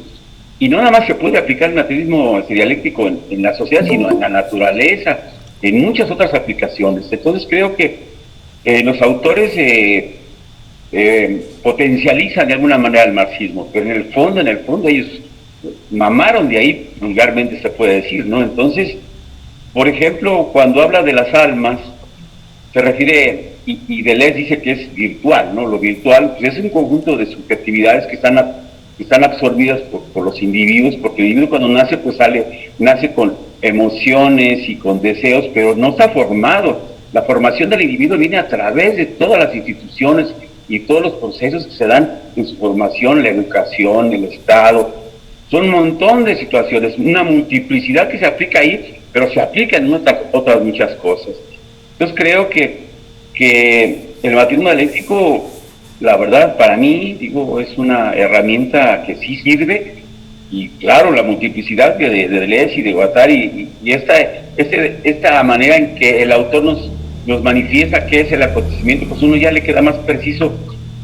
Y no nada más se puede aplicar el materialismo dialéctico en la sociedad, sino en la naturaleza. en muchas otras aplicaciones. Entonces creo que los autores potencializan de alguna manera el marxismo, pero en el fondo ellos mamaron de ahí, vulgarmente se puede decir, ¿no? Entonces, por ejemplo, cuando habla de las almas, se refiere, y Deleuze dice que es virtual, ¿no? Lo virtual pues es un conjunto de subjetividades que están absorbidas por los individuos, porque el individuo cuando nace, pues nace con emociones y con deseos, pero no está formado. La formación del individuo viene a través de todas las instituciones y todos los procesos que se dan en su formación, la educación, el Estado. Son un montón de situaciones, una multiplicidad que se aplica ahí, pero se aplica en otras muchas cosas. Entonces creo que el marxismo dialéctico, la verdad, para mí, digo, es una herramienta que sí sirve, y claro, la multiplicidad de Deleuze y de Guattari, y esta manera en que el autor nos manifiesta qué es el acontecimiento, pues uno ya le queda más preciso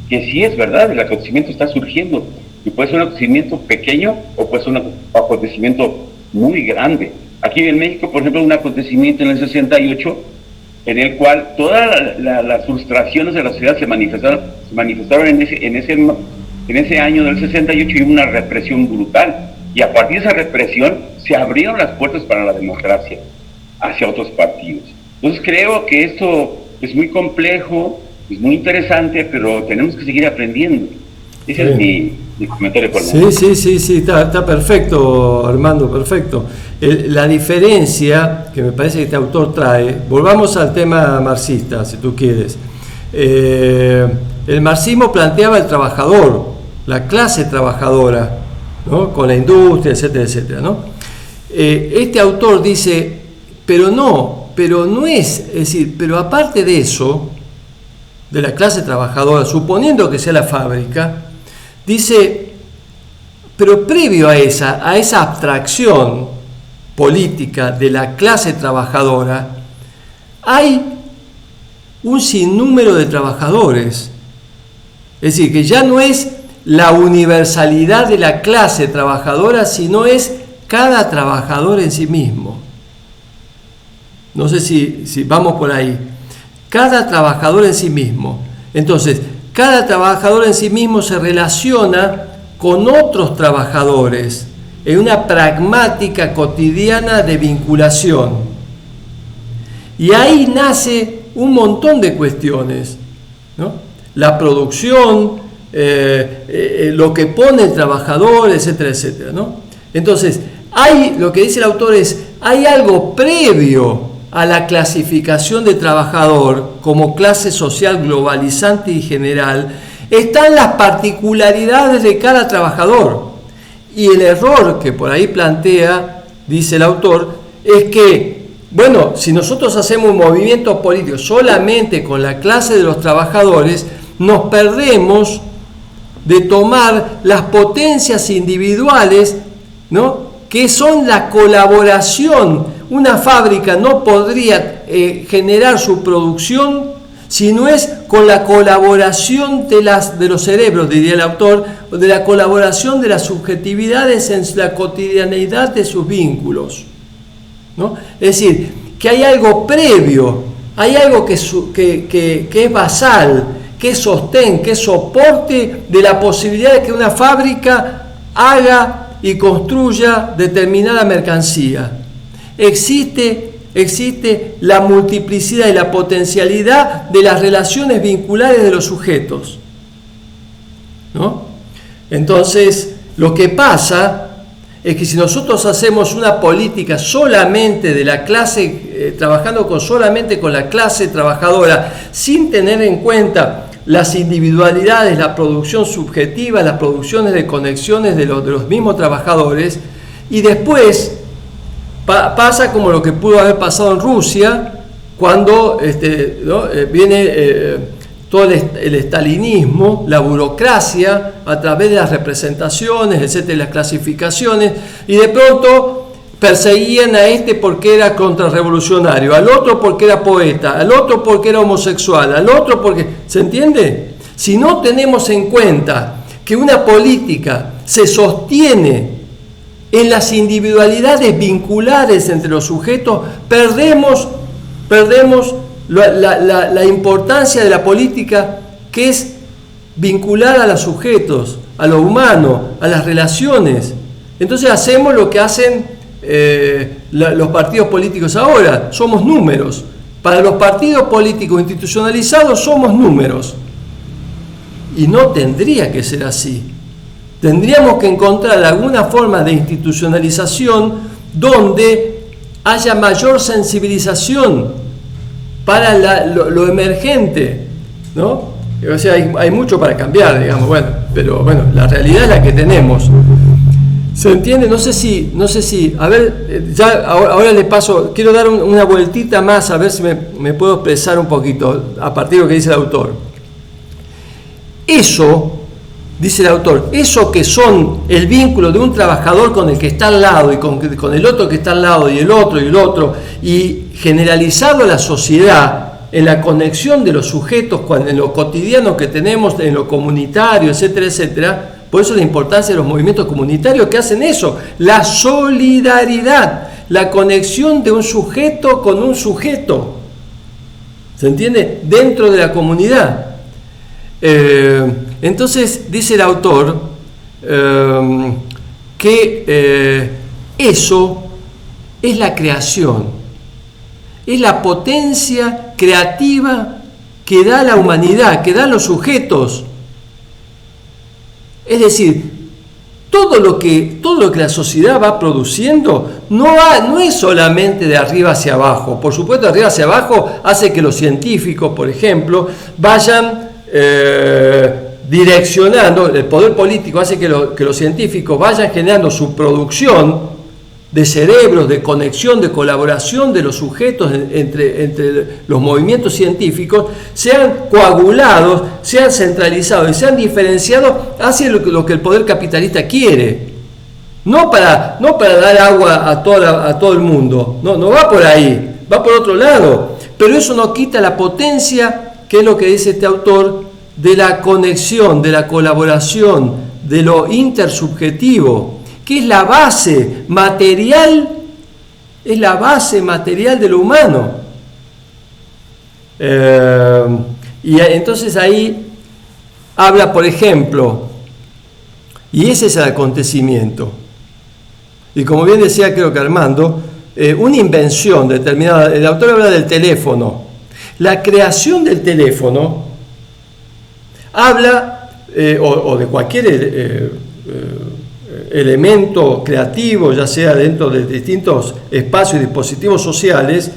que sí es verdad, el acontecimiento está surgiendo, y puede ser un acontecimiento pequeño o puede ser un acontecimiento muy grande. Aquí en México, por ejemplo, un acontecimiento en el 68, en el cual todas las frustraciones de la sociedad se manifestaron en ese año del 68, y una represión brutal, y a partir de esa represión se abrieron las puertas para la democracia hacia otros partidos. Entonces creo que esto es muy complejo, es muy interesante, pero tenemos que seguir aprendiendo. Ese es mi comentario por Sí, está perfecto, Armando, perfecto. La diferencia que me parece que este autor trae, volvamos al tema marxista, si tú quieres. El marxismo planteaba el trabajador, la clase trabajadora, ¿no? Con la industria, etcétera, etcétera, ¿no? Este autor dice, pero no es decir, pero aparte de eso, de la clase trabajadora, suponiendo que sea la fábrica, dice, pero previo a esa abstracción política de la clase trabajadora, hay un sinnúmero de trabajadores. Es decir, que ya no es la universalidad de la clase trabajadora, sino es cada trabajador en sí mismo. No sé si vamos por ahí. Cada trabajador en sí mismo. Entonces, cada trabajador en sí mismo se relaciona con otros trabajadores en una pragmática cotidiana de vinculación. Y ahí nace un montón de cuestiones, ¿no? La producción, lo que pone el trabajador, etcétera, etcétera, ¿no? Entonces, lo que dice el autor es, hay algo previo a la clasificación de trabajador como clase social globalizante y general, están las particularidades de cada trabajador. Y el error que por ahí plantea, dice el autor, es que, bueno, si nosotros hacemos un movimiento político solamente con la clase de los trabajadores, nos perdemos de tomar las potencias individuales, ¿no? Que son la colaboración. Una fábrica no podría generar su producción si no es con la colaboración de los cerebros, diría el autor, de la colaboración de las subjetividades en la cotidianeidad de sus vínculos, ¿no? Es decir, que hay algo previo, hay algo que es basal, que es sostén, que es soporte de la posibilidad de que una fábrica haga y construya determinada mercancía. Existe la multiplicidad y la potencialidad de las relaciones vinculares de los sujetos, ¿no? Entonces, lo que pasa es que si nosotros hacemos una política solamente de la clase, trabajando solamente con la clase trabajadora, sin tener en cuenta las individualidades, la producción subjetiva, las producciones de conexiones de los mismos trabajadores, y después pasa como lo que pudo haber pasado en Rusia, cuando viene todo el estalinismo, la burocracia, a través de las representaciones, etcétera, las clasificaciones, y de pronto perseguían a este porque era contrarrevolucionario, al otro porque era poeta, al otro porque era homosexual, al otro porque... ¿Se entiende? Si no tenemos en cuenta que una política se sostiene en las individualidades vinculares entre los sujetos, perdemos perdemos la importancia de la política, que es vincular a los sujetos, a lo humano, a las relaciones. Entonces hacemos lo que hacen los partidos políticos ahora, somos números. Para los partidos políticos institucionalizados somos números. Y no tendría que ser así. Tendríamos que encontrar alguna forma de institucionalización donde haya mayor sensibilización para lo emergente, ¿no? O sea, hay mucho para cambiar, digamos, pero bueno, la realidad es la que tenemos. ¿Se entiende? No sé si, a ver, ya ahora le paso, quiero dar una vueltita más a ver si me puedo expresar un poquito a partir de lo que dice el autor. Eso, dice el autor, eso que son el vínculo de un trabajador con el que está al lado y con el otro que está al lado y el otro, y generalizarlo a la sociedad, en la conexión de los sujetos, en lo cotidiano que tenemos, en lo comunitario, etcétera, etcétera. Por eso la importancia de los movimientos comunitarios que hacen eso, la solidaridad, la conexión de un sujeto con un sujeto, ¿se entiende? Dentro de la comunidad. Entonces dice el autor que eso es la creación, es la potencia creativa que da la humanidad, que dan los sujetos. Es decir, todo lo que la sociedad va produciendo no es solamente de arriba hacia abajo. Por supuesto, de arriba hacia abajo hace que los científicos, por ejemplo, vayan direccionando, el poder político hace que los científicos vayan generando su producción de cerebros, de conexión, de colaboración de los sujetos entre los movimientos científicos, sean coagulados, sean centralizados y sean diferenciados hacia lo que el poder capitalista quiere. No para dar agua a todo el mundo, no va por ahí, va por otro lado. Pero eso no quita la potencia, que es lo que dice este autor, de la conexión, de la colaboración, de lo intersubjetivo, que es la base material, de lo humano. Y entonces ahí habla, por ejemplo, y ese es el acontecimiento. Y como bien decía, creo que Armando, una invención determinada, el autor habla del teléfono. La creación del teléfono habla, o de cualquier elemento creativo, ya sea dentro de distintos espacios y dispositivos sociales,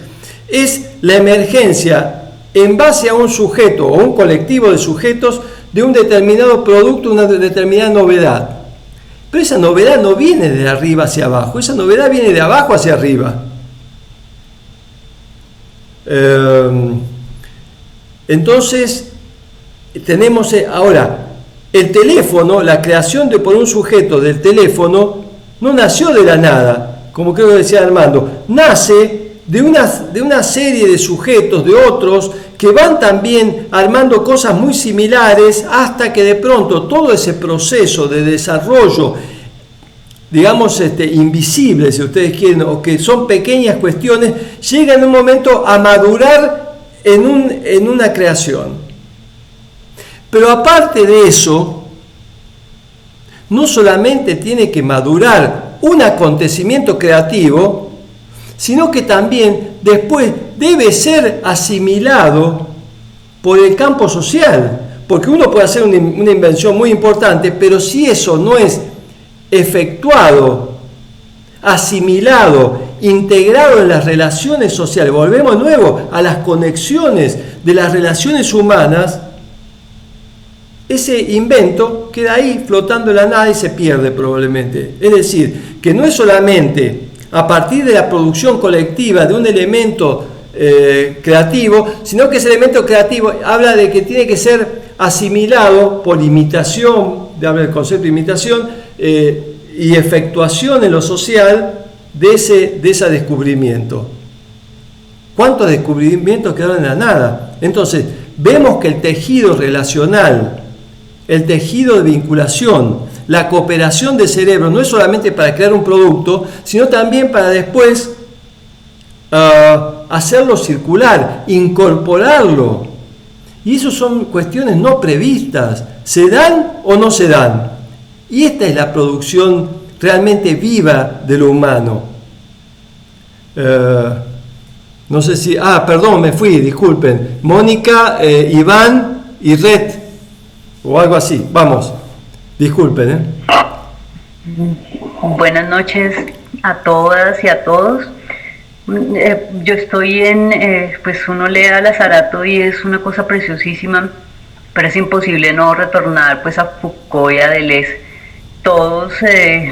es la emergencia en base a un sujeto o un colectivo de sujetos de un determinado producto, una determinada novedad. Pero esa novedad no viene de arriba hacia abajo, esa novedad viene de abajo hacia arriba. Entonces, tenemos ahora el teléfono, la creación por un sujeto del teléfono no nació de la nada, como creo que decía Armando, nace de una serie de sujetos, de otros, que van también armando cosas muy similares hasta que de pronto todo ese proceso de desarrollo, digamos, invisible, si ustedes quieren, o que son pequeñas cuestiones, llega en un momento a madurar en una creación. Pero aparte de eso, no solamente tiene que madurar un acontecimiento creativo, sino que también después debe ser asimilado por el campo social, porque uno puede hacer una invención muy importante, pero si eso no es efectuado, asimilado, integrado en las relaciones sociales, volvemos de nuevo a las conexiones de las relaciones humanas, ese invento queda ahí flotando en la nada y se pierde probablemente. Es decir, que no es solamente a partir de la producción colectiva de un elemento creativo, sino que ese elemento creativo habla de que tiene que ser asimilado por imitación, habla del concepto de imitación y efectuación en lo social de ese descubrimiento. ¿Cuántos descubrimientos quedaron en la nada? Entonces, vemos que el tejido relacional, el tejido de vinculación, la cooperación de cerebro no es solamente para crear un producto, sino también para después hacerlo circular, incorporarlo. Y eso son cuestiones no previstas. ¿Se dan o no se dan? Y esta es la producción realmente viva de lo humano. No sé si... perdón, me fui, disculpen. Mónica, Iván y Red, o algo así. Vamos, disculpen. Buenas noches a todas y a todos. Yo estoy pues uno lee a Lazarato y es una cosa preciosísima, pero es imposible no retornar pues a Foucault y a Deleuze. Todos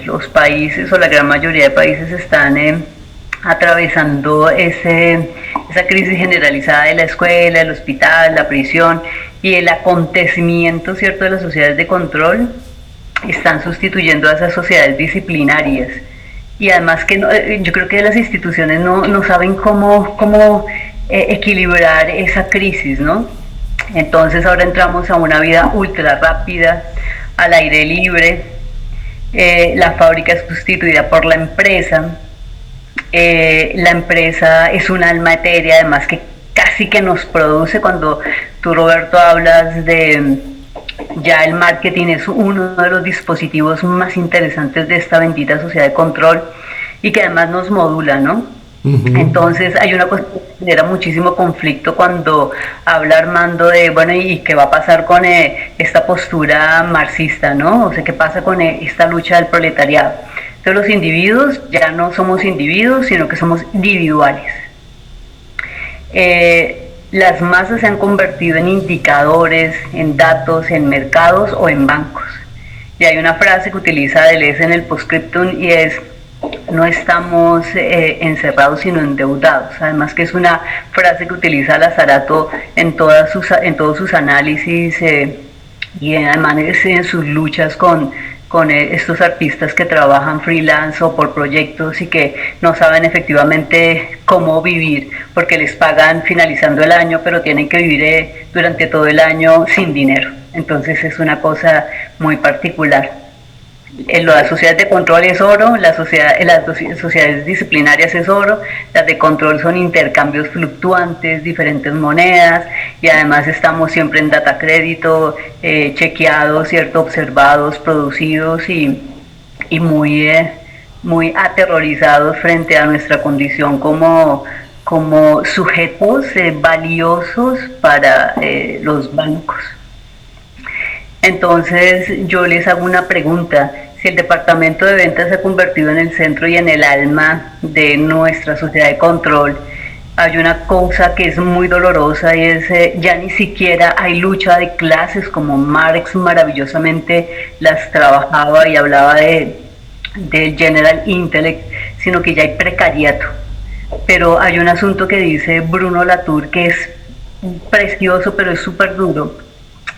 los países, o la gran mayoría de países, están atravesando esa crisis generalizada de la escuela, el hospital, la prisión, y el acontecimiento, ¿cierto?, de las sociedades de control están sustituyendo a esas sociedades disciplinarias. Y además que yo creo que las instituciones no saben cómo equilibrar esa crisis, ¿no? Entonces ahora entramos a una vida ultra rápida, al aire libre, la fábrica es sustituida por la empresa es un alma etérea, además que casi que nos produce. Cuando tú, Roberto, hablas de ya el marketing es uno de los dispositivos más interesantes de esta bendita sociedad de control y que además nos modula, ¿no? Entonces hay una cosa que genera muchísimo conflicto cuando habla Armando de, bueno, ¿y qué va a pasar con esta postura marxista, ¿no? O sea, ¿qué pasa con esta lucha del proletariado? Entonces los individuos ya no somos individuos, sino que somos individuales. Las masas se han convertido en indicadores, en datos, en mercados o en bancos. Y hay una frase que utiliza Deleuze en el Postscriptum y es: no estamos encerrados sino endeudados. Además que es una frase que utiliza Lazarato en todos sus análisis y además en sus luchas con estos artistas que trabajan freelance o por proyectos y que no saben efectivamente cómo vivir porque les pagan finalizando el año, pero tienen que vivir durante todo el año sin dinero. Entonces es una cosa muy particular. Las sociedades de control es oro, las sociedades disciplinarias es oro, las de control son intercambios fluctuantes, diferentes monedas, y además estamos siempre en data crédito, chequeados, ¿cierto?, observados, producidos y muy aterrorizados frente a nuestra condición como sujetos valiosos para los bancos. Entonces yo les hago una pregunta: si el departamento de ventas se ha convertido en el centro y en el alma de nuestra sociedad de control, hay una cosa que es muy dolorosa y es ya ni siquiera hay lucha de clases como Marx maravillosamente las trabajaba y hablaba del general intellect, sino que ya hay precariato. Pero hay un asunto que dice Bruno Latour que es precioso pero es súper duro,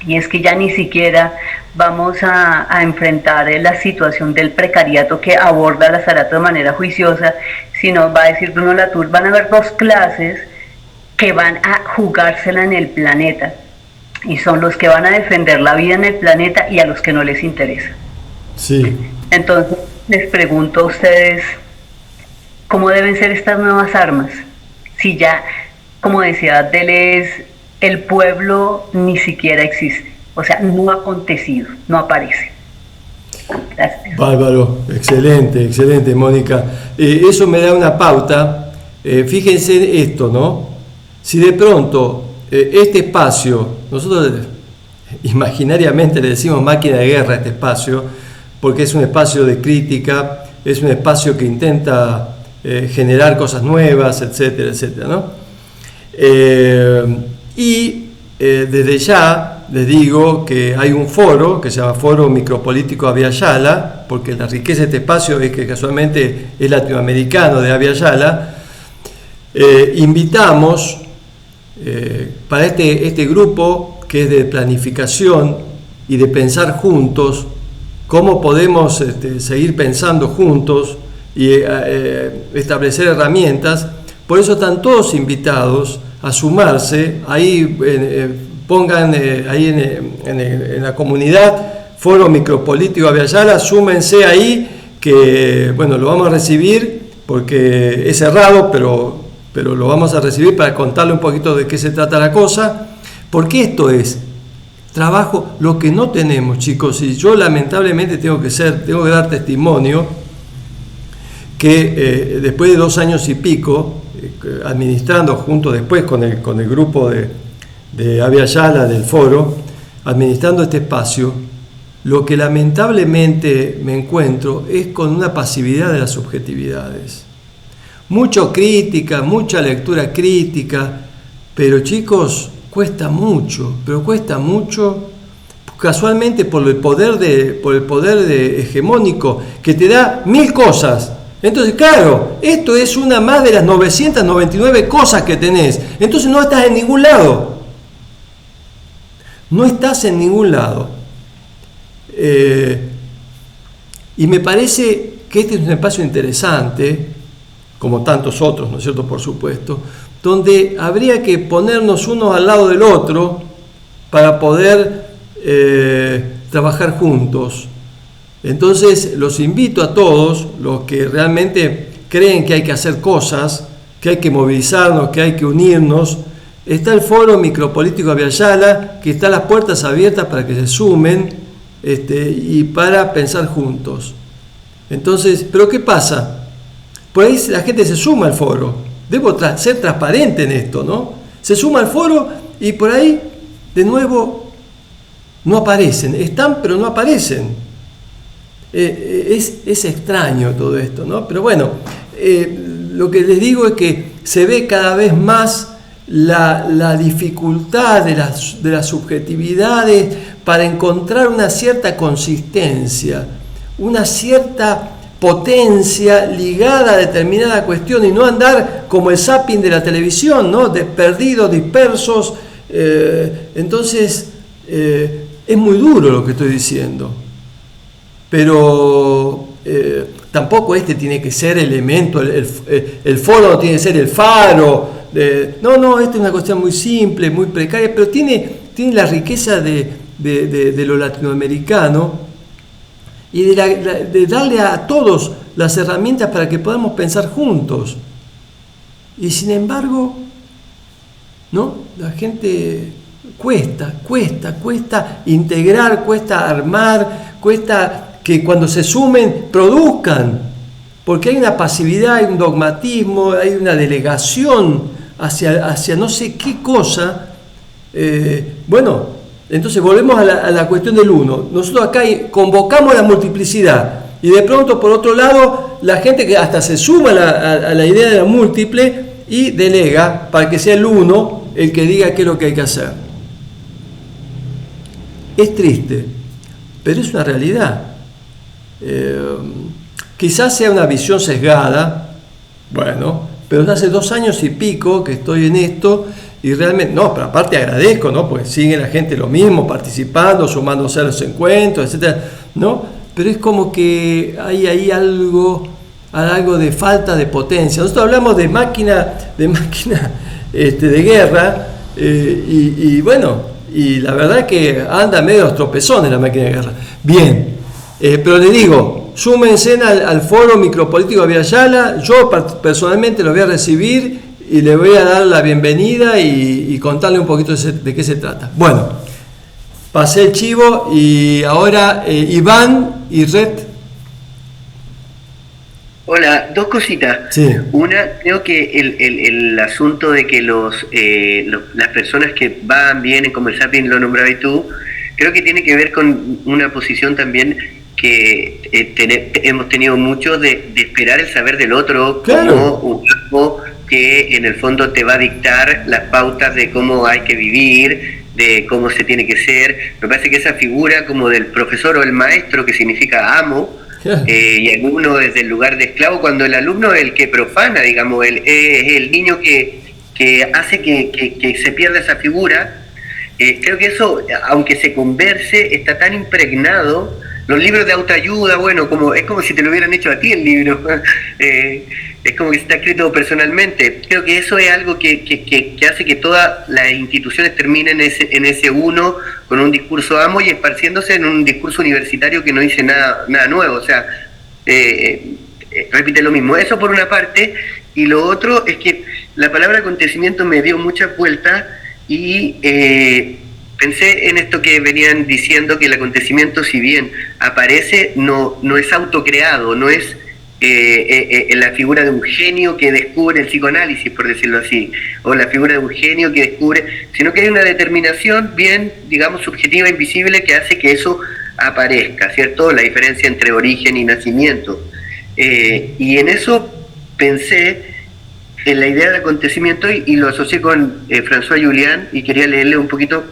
y es que ya ni siquiera vamos a enfrentar la situación del precariato que aborda Lazarato de manera juiciosa, sino, va a decir Bruno Latour, van a haber dos clases que van a jugársela en el planeta, y son los que van a defender la vida en el planeta y a los que no les interesa. Sí. Entonces les pregunto a ustedes, ¿cómo deben ser estas nuevas armas? Si ya, como decía Deleuze, el pueblo ni siquiera existe, o sea, no ha acontecido, no aparece. Gracias. Bárbaro, excelente, Mónica. Eso me da una pauta. Fíjense esto, ¿no? Si de pronto este espacio, nosotros imaginariamente le decimos máquina de guerra a este espacio, porque es un espacio de crítica, es un espacio que intenta generar cosas nuevas, etcétera, ¿no? Y desde ya les digo que hay un foro que se llama Foro Micropolítico Abya Yala, porque la riqueza de este espacio es que casualmente es latinoamericano, de Abya Yala. Invitamos para este grupo que es de planificación y de pensar juntos cómo podemos seguir pensando juntos y establecer herramientas. Por eso están todos invitados a sumarse. Ahí pongan ahí en la comunidad Foro Micropolítico Abya Yala, súmense ahí, que bueno, lo vamos a recibir porque es cerrado, pero pero lo vamos a recibir para contarle un poquito de qué se trata la cosa, porque esto es trabajo, lo que no tenemos, chicos, y yo lamentablemente tengo que dar testimonio que después de 2 años y pico, administrando junto después con el grupo de Abya Yala del foro, administrando este espacio, lo que lamentablemente me encuentro es con una pasividad de las subjetividades. Mucha crítica, mucha lectura crítica, pero chicos, cuesta mucho, casualmente por el poder hegemónico que te da 1000 cosas. Entonces, claro, esto es una más de las 999 cosas que tenés. Entonces no estás en ningún lado. No estás en ningún lado. Y me parece que este es un espacio interesante, como tantos otros, ¿no es cierto?, por supuesto, donde habría que ponernos unos al lado del otro para poder trabajar juntos. Entonces los invito a todos, los que realmente creen que hay que hacer cosas, que hay que movilizarnos, que hay que unirnos. Está el Foro Micropolítico Abya Yala, que está las puertas abiertas para que se sumen y para pensar juntos. Entonces, ¿pero qué pasa? Por ahí la gente se suma al foro. Debo ser transparente en esto, ¿no? Se suma al foro y por ahí, de nuevo, no aparecen. Están, pero no aparecen. Es extraño todo esto, ¿no? Pero bueno, lo que les digo es que se ve cada vez más la dificultad de las subjetividades para encontrar una cierta consistencia, una cierta potencia ligada a determinada cuestión y no andar como el zapping de la televisión, ¿no? Perdidos, dispersos. Entonces, es muy duro lo que estoy diciendo. Pero tampoco tiene que ser elemento, el foro no tiene que ser el faro. No, esta es una cuestión muy simple, muy precaria, pero tiene la riqueza de lo latinoamericano y de darle a todos las herramientas para que podamos pensar juntos. Y sin embargo, ¿no? La gente cuesta integrar, cuesta armar, cuesta que cuando se sumen produzcan, porque hay una pasividad, hay un dogmatismo, hay una delegación hacia no sé qué cosa. Bueno, entonces volvemos a la cuestión del uno. Nosotros acá convocamos la multiplicidad y de pronto por otro lado la gente que hasta se suma a la idea de la múltiple y delega para que sea el uno el que diga qué es lo que hay que hacer. Es triste, pero es una realidad. Quizás sea una visión sesgada, bueno, pero hace 2 años y pico que estoy en esto y realmente, no, pero aparte agradezco, ¿no? Porque sigue la gente lo mismo, participando, sumándose a los encuentros, etcétera, ¿no? Pero es como que hay ahí algo de falta de potencia. Nosotros hablamos de máquina de guerra y bueno, y la verdad que anda medio tropezones la máquina de guerra. Bien, pero le digo, súmense al Foro Micropolítico Abya Yala. Yo personalmente lo voy a recibir y le voy a dar la bienvenida y contarle un poquito de qué se trata. Bueno, pasé el chivo y ahora Iván y Red. Hola, 2 cositas. Sí. Una, creo que el asunto de que las personas que van, vienen, como el Zapping lo nombrabas tú, creo que tiene que ver con una posición también que hemos tenido mucho de esperar el saber del otro, claro, como un grupo que en el fondo te va a dictar las pautas de cómo hay que vivir, de cómo se tiene que ser. Me parece que esa figura como del profesor o el maestro, que significa amo, y alumno desde el lugar de esclavo, cuando el alumno es el que profana, digamos, es el niño que hace que se pierda esa figura. Creo que eso, aunque se converse, está tan impregnado. Los libros de autoayuda, bueno, es como si te lo hubieran hecho a ti el libro. Es como que está escrito personalmente. Creo que eso es algo que hace que todas las instituciones terminen en ese uno, con un discurso amo y esparciéndose en un discurso universitario que no dice nada nuevo. O sea, repite lo mismo. Eso por una parte. Y lo otro es que la palabra acontecimiento me dio muchas vueltas y pensé en esto que venían diciendo, que el acontecimiento, si bien aparece, no es autocreado, no es la figura de un genio que descubre el psicoanálisis, por decirlo así, o la figura de un genio que descubre, sino que hay una determinación bien, digamos, subjetiva, invisible, que hace que eso aparezca, ¿cierto? La diferencia entre origen y nacimiento. Y en eso pensé en la idea de acontecimiento y lo asocié con François Julián, y quería leerle un poquito,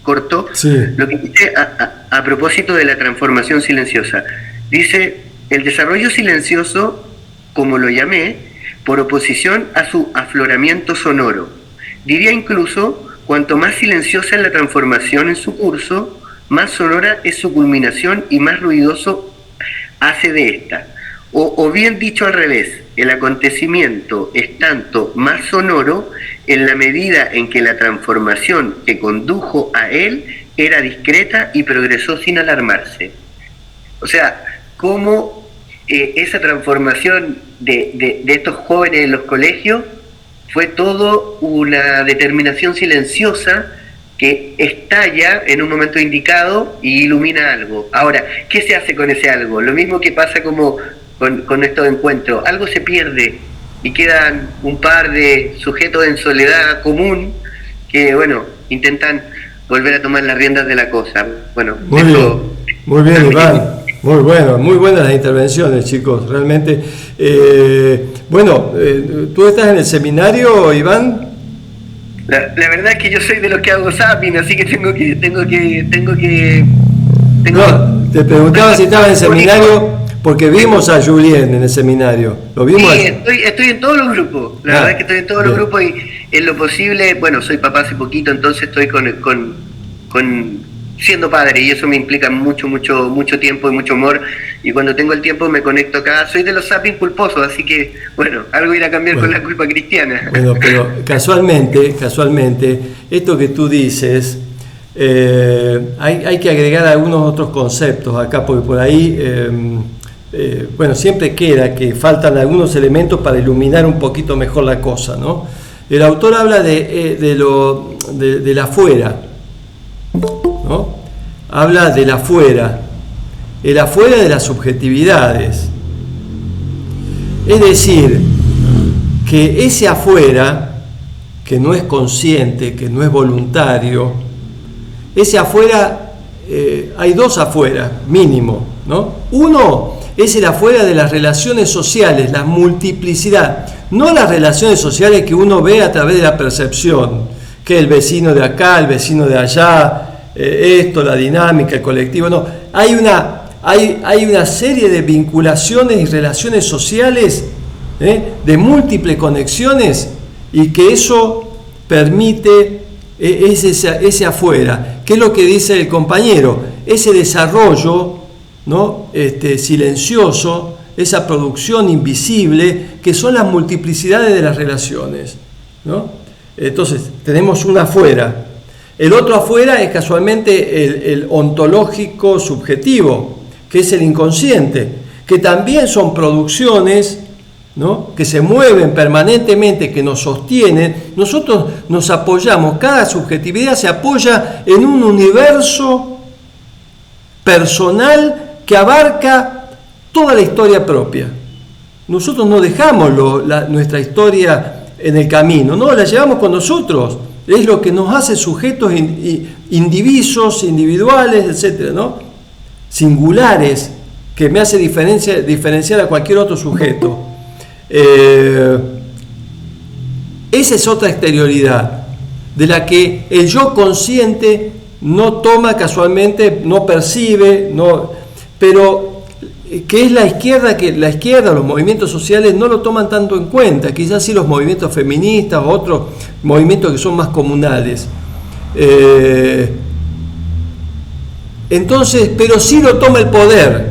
corto, sí, lo que dice a propósito de la transformación silenciosa. Dice: el desarrollo silencioso, como lo llamé, por oposición a su afloramiento sonoro. Diría incluso, cuanto más silenciosa es la transformación en su curso, más sonora es su culminación y más ruidoso hace de esta. O bien dicho al revés, el acontecimiento es tanto más sonoro en la medida en que la transformación que condujo a él era discreta y progresó sin alarmarse. O sea, cómo esa transformación de estos jóvenes en los colegios fue todo una determinación silenciosa que estalla en un momento indicado y ilumina algo. Ahora, ¿qué se hace con ese algo? Lo mismo que pasa como con estos encuentros. Algo se pierde y quedan un par de sujetos en soledad común que, bueno, intentan volver a tomar las riendas de la cosa. Bueno, muy bien, Iván. Muy bueno, muy buenas las intervenciones, chicos, realmente. ¿Tú estás en el seminario, Iván? La verdad es que yo soy de los que hago zapping, así que tengo que te preguntaba si estabas en el seminario, porque vimos a Julien en el seminario. ¿Lo vimos? Sí, estoy en todos los grupos. La verdad es que estoy en todos los grupos y en lo posible, bueno, soy papá hace poquito, entonces estoy con siendo padre, y eso me implica mucho tiempo y mucho amor, y cuando tengo el tiempo me conecto acá. Soy de los zapping culposos, así que, bueno, algo irá a cambiar con la culpa cristiana. Bueno, pero casualmente, esto que tú dices, hay que agregar algunos otros conceptos acá, porque por ahí, siempre queda que faltan algunos elementos para iluminar un poquito mejor la cosa, ¿no? El autor habla del afuera, ¿no? Habla del afuera, el afuera de las subjetividades. Es decir, que ese afuera, que no es consciente, que no es voluntario, ese afuera, hay dos afuera, mínimo, ¿no? Uno es el afuera de las relaciones sociales, la multiplicidad, no las relaciones sociales que uno ve a través de la percepción, que el vecino de acá, el vecino de allá, esto, la dinámica, el colectivo, no. Hay una serie de vinculaciones y relaciones sociales, de múltiples conexiones, y que eso permite ese afuera. ¿Qué es lo que dice el compañero? Ese desarrollo, ¿no? Silencioso, esa producción invisible, que son las multiplicidades de las relaciones, ¿no? Entonces, tenemos una afuera. El otro afuera es casualmente el ontológico subjetivo, que es el inconsciente, que también son producciones, ¿no? Que se mueven permanentemente, que nos sostienen. Nosotros nos apoyamos, cada subjetividad se apoya en un universo personal que abarca toda la historia propia. Nosotros no dejamos nuestra historia en el camino, no, la llevamos con nosotros. Es lo que nos hace sujetos indivisos, individuales, etcétera, ¿no? Singulares, que me hace diferenciar a cualquier otro sujeto. Esa es otra exterioridad, de la que el yo consciente no toma casualmente, no percibe, pero que es la izquierda, los movimientos sociales no lo toman tanto en cuenta, quizás sí los movimientos feministas o otros movimientos que son más comunales. Entonces, pero sí lo toma el poder,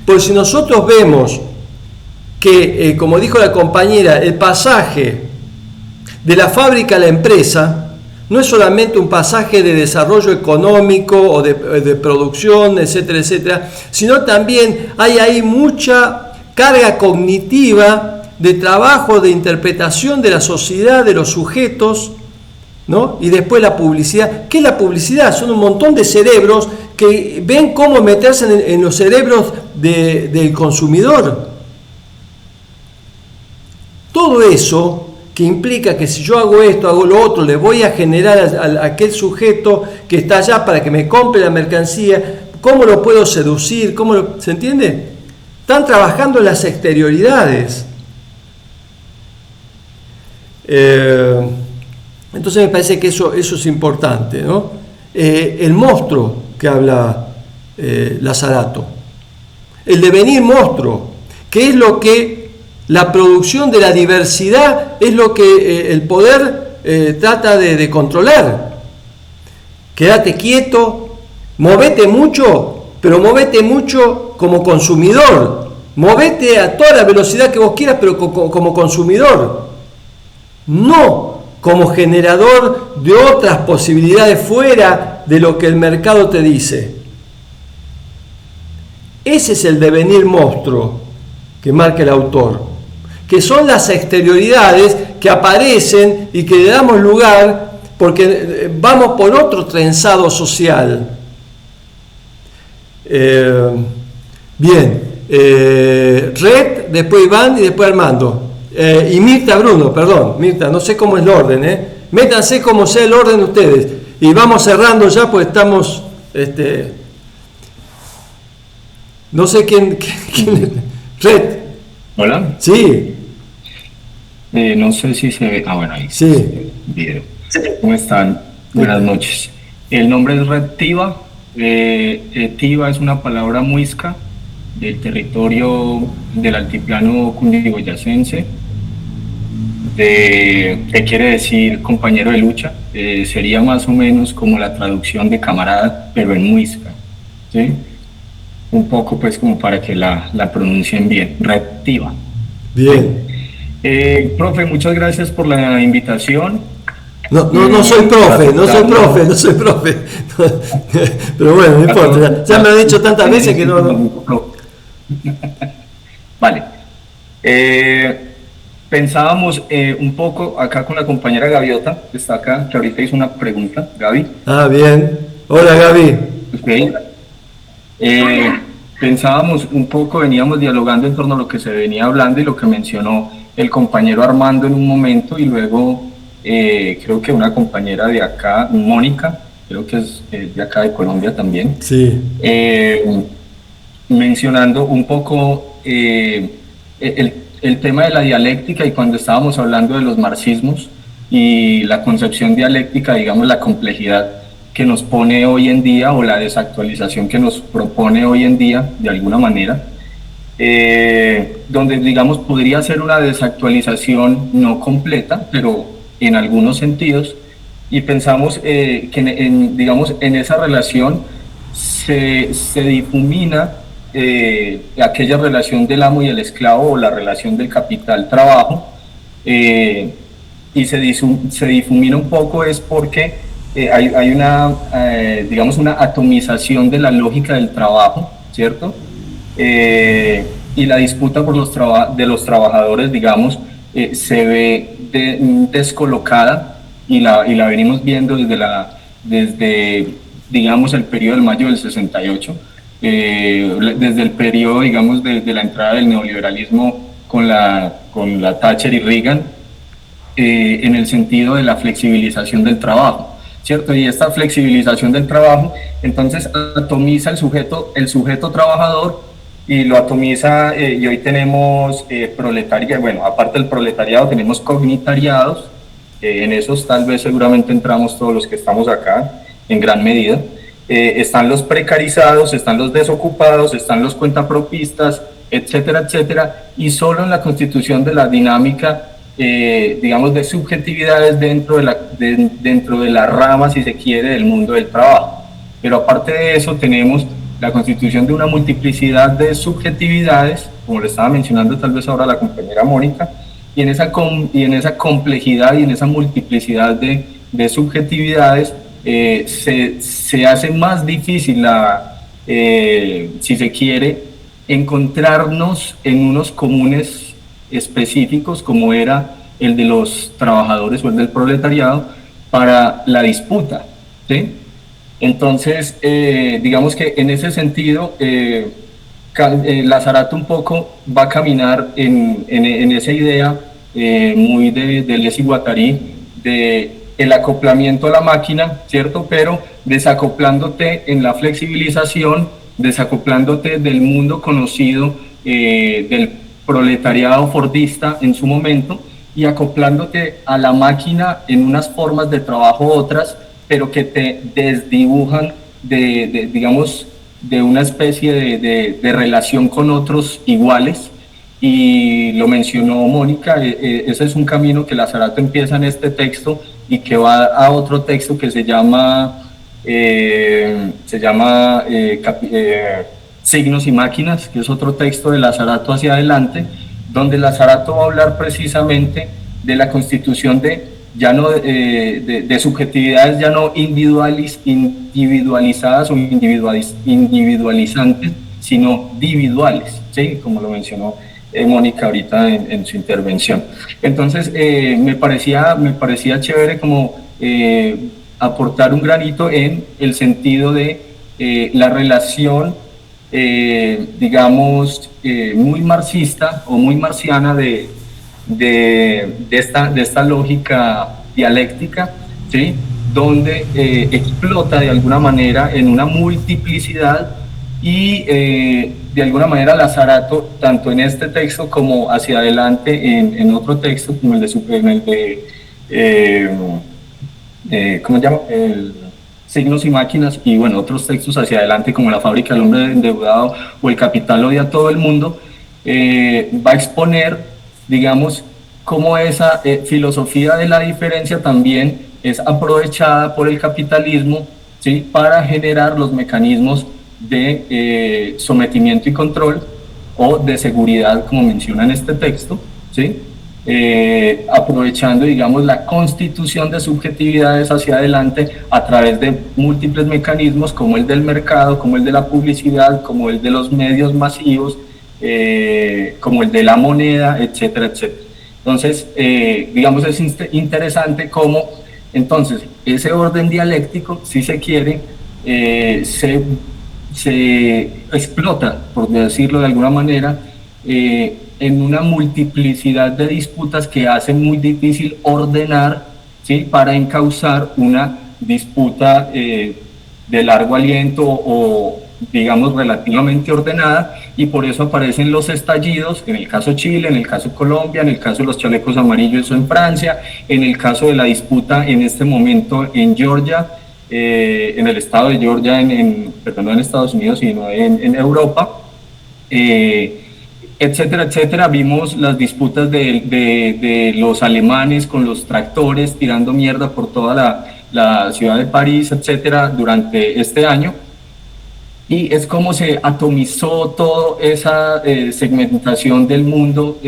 porque si nosotros vemos que, como dijo la compañera, el pasaje de la fábrica a la empresa no es solamente un pasaje de desarrollo económico o de producción, etcétera, sino también hay ahí mucha carga cognitiva de trabajo, de interpretación de la sociedad, de los sujetos, ¿no? Y después la publicidad. ¿Qué es la publicidad? Son un montón de cerebros que ven cómo meterse en los cerebros del consumidor. Todo eso que implica que si yo hago esto, hago lo otro, le voy a generar a aquel sujeto que está allá para que me compre la mercancía, ¿cómo lo puedo seducir? ¿Se entiende? Están trabajando en las exterioridades. Entonces me parece que eso es importante, ¿no? El monstruo que habla Lazzarato, el devenir monstruo, que es lo que la producción de la diversidad es lo que el poder trata de controlar. Quédate quieto, movete mucho, pero movete mucho como consumidor. Movete a toda la velocidad que vos quieras, pero como consumidor. No como generador de otras posibilidades fuera de lo que el mercado te dice. Ese es el devenir monstruo que marca el autor, que son las exterioridades que aparecen y que le damos lugar porque vamos por otro trenzado social. Bien, Red, después Iván y después Armando. Y Mirta Bruno, perdón, Mirta, no sé cómo es el orden, métanse como sea el orden de ustedes. Y vamos cerrando ya, pues estamos, no sé quién Red. Hola. Sí. No sé si se ve. Bueno, ahí sí. Video. ¿Cómo están? Buenas noches. El nombre es Red Tiva. Tiva es una palabra muisca del territorio del altiplano cundiboyacense, que quiere decir compañero de lucha. Sería más o menos como la traducción de camarada, pero en muisca, ¿sí? Un poco pues como para que la pronuncien bien. Red Tiva. Bien. Profe, muchas gracias por la invitación. No soy profe. Pero bueno, no importa. Ya me lo he dicho tantas veces que no. Vale. Pensábamos un poco acá con la compañera Gaviota, que está acá, que ahorita hizo una pregunta. Gaby. Ah, bien. Hola, Gaby. Okay. Pensábamos un poco, veníamos dialogando en torno a lo que se venía hablando y lo que mencionó el compañero Armando en un momento, y luego creo que una compañera de acá, Mónica, creo que es de acá de Colombia también, sí. Mencionando un poco el tema de la dialéctica, y cuando estábamos hablando de los marxismos y la concepción dialéctica, digamos la complejidad que nos pone hoy en día, o la desactualización que nos propone hoy en día de alguna manera, donde digamos podría ser una desactualización no completa, pero en algunos sentidos, y pensamos que digamos en esa relación se difumina aquella relación del amo y el esclavo, o la relación del capital-trabajo, y se difumina un poco es porque hay una, digamos, una atomización de la lógica del trabajo, ¿cierto? Y la disputa por de los trabajadores, digamos, se ve descolocada, y la venimos viendo desde digamos, el periodo del mayo del 68, desde el periodo, digamos, de la entrada del neoliberalismo con la Thatcher y Reagan, en el sentido de la flexibilización del trabajo, ¿cierto? Y esta flexibilización del trabajo, entonces, atomiza el sujeto trabajador, y lo atomiza, y hoy tenemos proletariado, bueno, aparte del proletariado tenemos cognitariados, en esos tal vez seguramente entramos todos los que estamos acá, en gran medida. Están los precarizados, están los desocupados, están los cuentapropistas, etcétera, etcétera, y solo en la constitución de la dinámica, digamos, de subjetividades dentro de la rama, si se quiere, del mundo del trabajo. Pero aparte de eso tenemos la constitución de una multiplicidad de subjetividades, como le estaba mencionando tal vez ahora la compañera Mónica, y en esa complejidad y en esa multiplicidad de subjetividades, se hace más difícil, si se quiere, encontrarnos en unos comunes específicos, como era el de los trabajadores o el del proletariado, para la disputa, ¿sí? Entonces, digamos que en ese sentido, Lazarato un poco va a caminar en esa idea muy de Deleuze y Guattari, de el acoplamiento a la máquina, ¿cierto? Pero desacoplándote en la flexibilización, desacoplándote del mundo conocido del proletariado fordista en su momento, y acoplándote a la máquina en unas formas de trabajo otras, pero que te desdibujan digamos, de una especie de relación con otros iguales. Y lo mencionó Mónica, ese es un camino que Lazarato empieza en este texto y que va a otro texto que se llama Signos y Máquinas, que es otro texto de Lazarato hacia adelante, donde Lazarato va a hablar precisamente de la constitución de subjetividades ya no individualizadas o individualizantes, sino individuales, ¿sí? Como lo mencionó Mónica ahorita en su intervención. Entonces, me parecía chévere como aportar un granito en el sentido de la relación, digamos, muy marxista o muy marxiana de esta lógica dialéctica, ¿sí? Donde explota de alguna manera en una multiplicidad y de alguna manera Lazarato, tanto en este texto como hacia adelante en otro texto, como el de ¿cómo se llama? Signos y Máquinas, y bueno, otros textos hacia adelante como La fábrica del hombre endeudado o El capital odia a todo el mundo, va a exponer, digamos, cómo esa filosofía de la diferencia también es aprovechada por el capitalismo, ¿sí? Para generar los mecanismos de sometimiento y control o de seguridad, como menciona en este texto, ¿sí? Aprovechando, digamos, la constitución de subjetividades hacia adelante a través de múltiples mecanismos como el del mercado, como el de la publicidad, como el de los medios masivos, como el de la moneda, etcétera, etcétera. Entonces, digamos, es interesante cómo, entonces, ese orden dialéctico, si se quiere, se explota, por decirlo de alguna manera, en una multiplicidad de disputas que hacen muy difícil ordenar, ¿sí? Para encauzar una disputa de largo aliento o, digamos, relativamente ordenada, y por eso aparecen los estallidos, en el caso Chile, en el caso Colombia, en el caso de los chalecos amarillos en Francia, en el caso de la disputa en este momento en Georgia, en el estado de Georgia, perdón, no en Estados Unidos, sino en Europa, etcétera, etcétera. Vimos las disputas de los alemanes con los tractores tirando mierda por toda la ciudad de París, etcétera, durante este año. Y es como se atomizó toda esa segmentación del mundo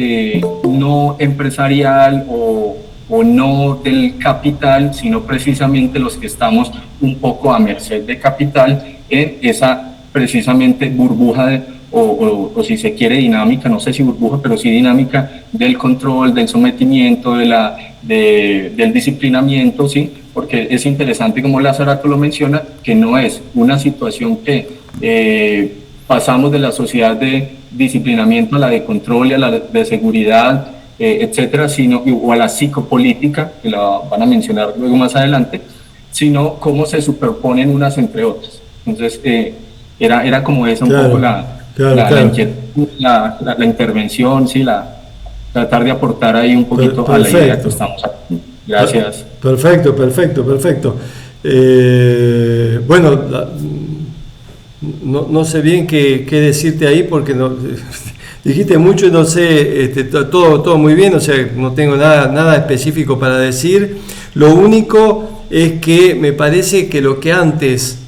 no empresarial o no del capital, sino precisamente los que estamos un poco a merced de capital en esa precisamente burbuja o si se quiere dinámica, no sé si burbuja, pero sí dinámica del control, del sometimiento, del disciplinamiento, ¿sí? Porque es interesante, como Lazarato lo menciona, que no es una situación que pasamos de la sociedad de disciplinamiento a la de control y a la de seguridad, etcétera, o a la psicopolítica, que la van a mencionar luego más adelante, sino cómo se superponen unas entre otras. Entonces, era como esa un poco la inquietud, la intervención, sí, tratar de aportar ahí un poquito a la idea que estamos haciendo. Gracias. Perfecto. Bueno, no sé bien qué decirte ahí porque dijiste mucho y no sé, todo muy bien, o sea, no tengo nada específico para decir. Lo único es que me parece que lo que antes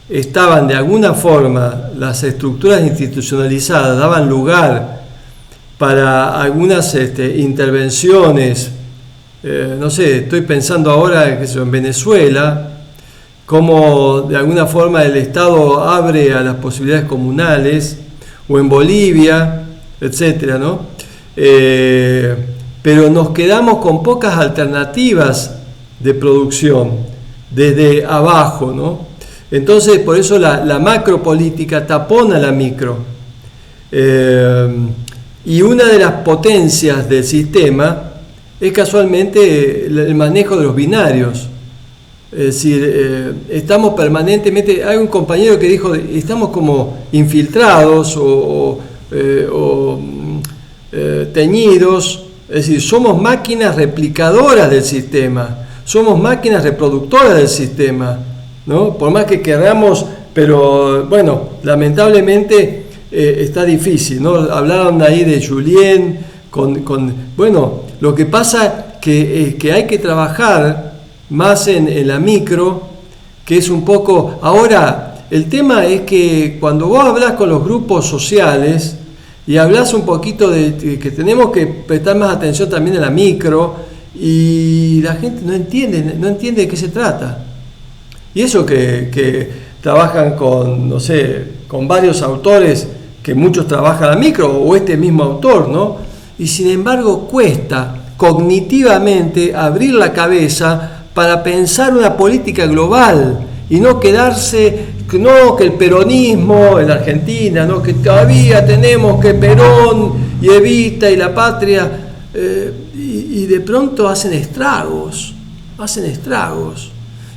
estaban de alguna forma, las estructuras institucionalizadas daban lugar para algunas intervenciones, no sé, estoy pensando ahora en Venezuela, cómo de alguna forma el Estado abre a las posibilidades comunales, o en Bolivia, etcétera, ¿no? pero nos quedamos con pocas alternativas de producción desde abajo, ¿no? Entonces, por eso la macropolítica tapona la micro. Y una de las potencias del sistema es casualmente el manejo de los binarios. Es decir, estamos permanentemente, hay un compañero que dijo, estamos como infiltrados o teñidos, es decir, somos máquinas replicadoras del sistema, somos máquinas reproductoras del sistema, ¿no? Por más que queramos, pero bueno, lamentablemente está difícil, ¿no? Hablaron ahí de Julien, bueno, lo que pasa que hay que trabajar más en la micro, que es un poco... Ahora, el tema es que cuando vos hablas con los grupos sociales y hablas un poquito de que tenemos que prestar más atención también a la micro, y la gente no entiende de qué se trata. Y eso que trabajan con, no sé, con varios autores, que muchos trabajan la micro, o este mismo autor, ¿no? Y sin embargo cuesta cognitivamente abrir la cabeza para pensar una política global y no quedarse, no que el peronismo en la Argentina, no que todavía tenemos que Perón y Evita y la patria, y de pronto hacen estragos,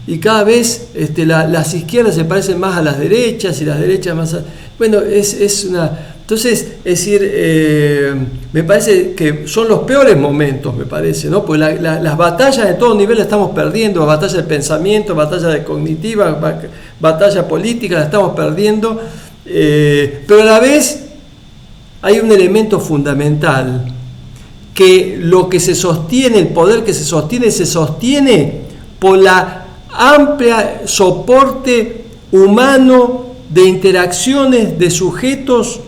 y cada vez las izquierdas se parecen más a las derechas y las derechas más a... Bueno, es una... Entonces, es decir, me parece que son los peores momentos, me parece, ¿no? Pues las batallas de todo nivel las estamos perdiendo, batalla de pensamiento, batalla de cognitiva, batalla política, la estamos perdiendo, pero a la vez hay un elemento fundamental, que lo que se sostiene, el poder que se sostiene por la amplia soporte humano de interacciones de sujetos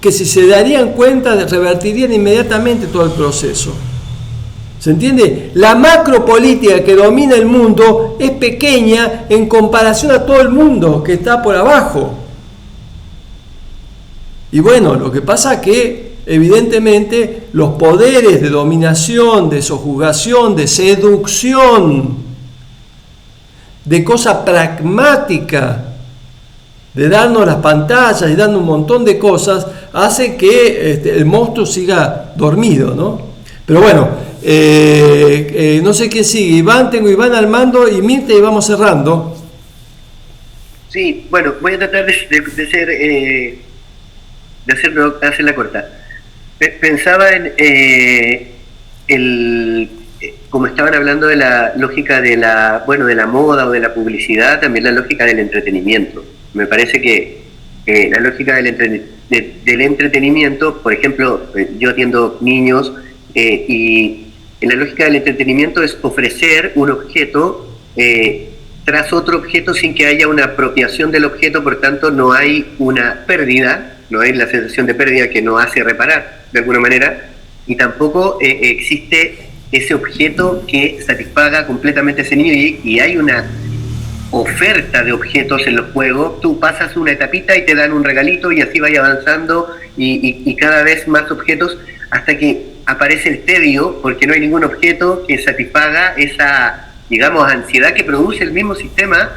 que, si se darían cuenta, revertirían inmediatamente todo el proceso. ¿Se entiende? La macropolítica que domina el mundo es pequeña en comparación a todo el mundo que está por abajo. Y bueno, lo que pasa es que evidentemente los poderes de dominación, de sojuzgación, de seducción, de cosa pragmática, de darnos las pantallas y dando un montón de cosas, hace que el monstruo siga dormido, ¿no? Pero bueno, no sé quién sigue. Tengo Iván al mando y Mirta, y vamos cerrando. Sí, bueno, voy a tratar de hacerla corta. Pensaba como estaban hablando de la lógica de la moda o de la publicidad, también la lógica del entretenimiento. Me parece que la lógica del entretenimiento, por ejemplo, yo atiendo niños y en la lógica del entretenimiento es ofrecer un objeto tras otro objeto sin que haya una apropiación del objeto, por tanto no hay una pérdida, no hay la sensación de pérdida que no hace reparar de alguna manera, y tampoco existe ese objeto que satisfaga completamente a ese niño, y hay una oferta de objetos en los juegos. Tú pasas una etapita y te dan un regalito y así vaya avanzando y cada vez más objetos hasta que aparece el tedio, porque no hay ningún objeto que satisfaga esa, digamos, ansiedad que produce el mismo sistema,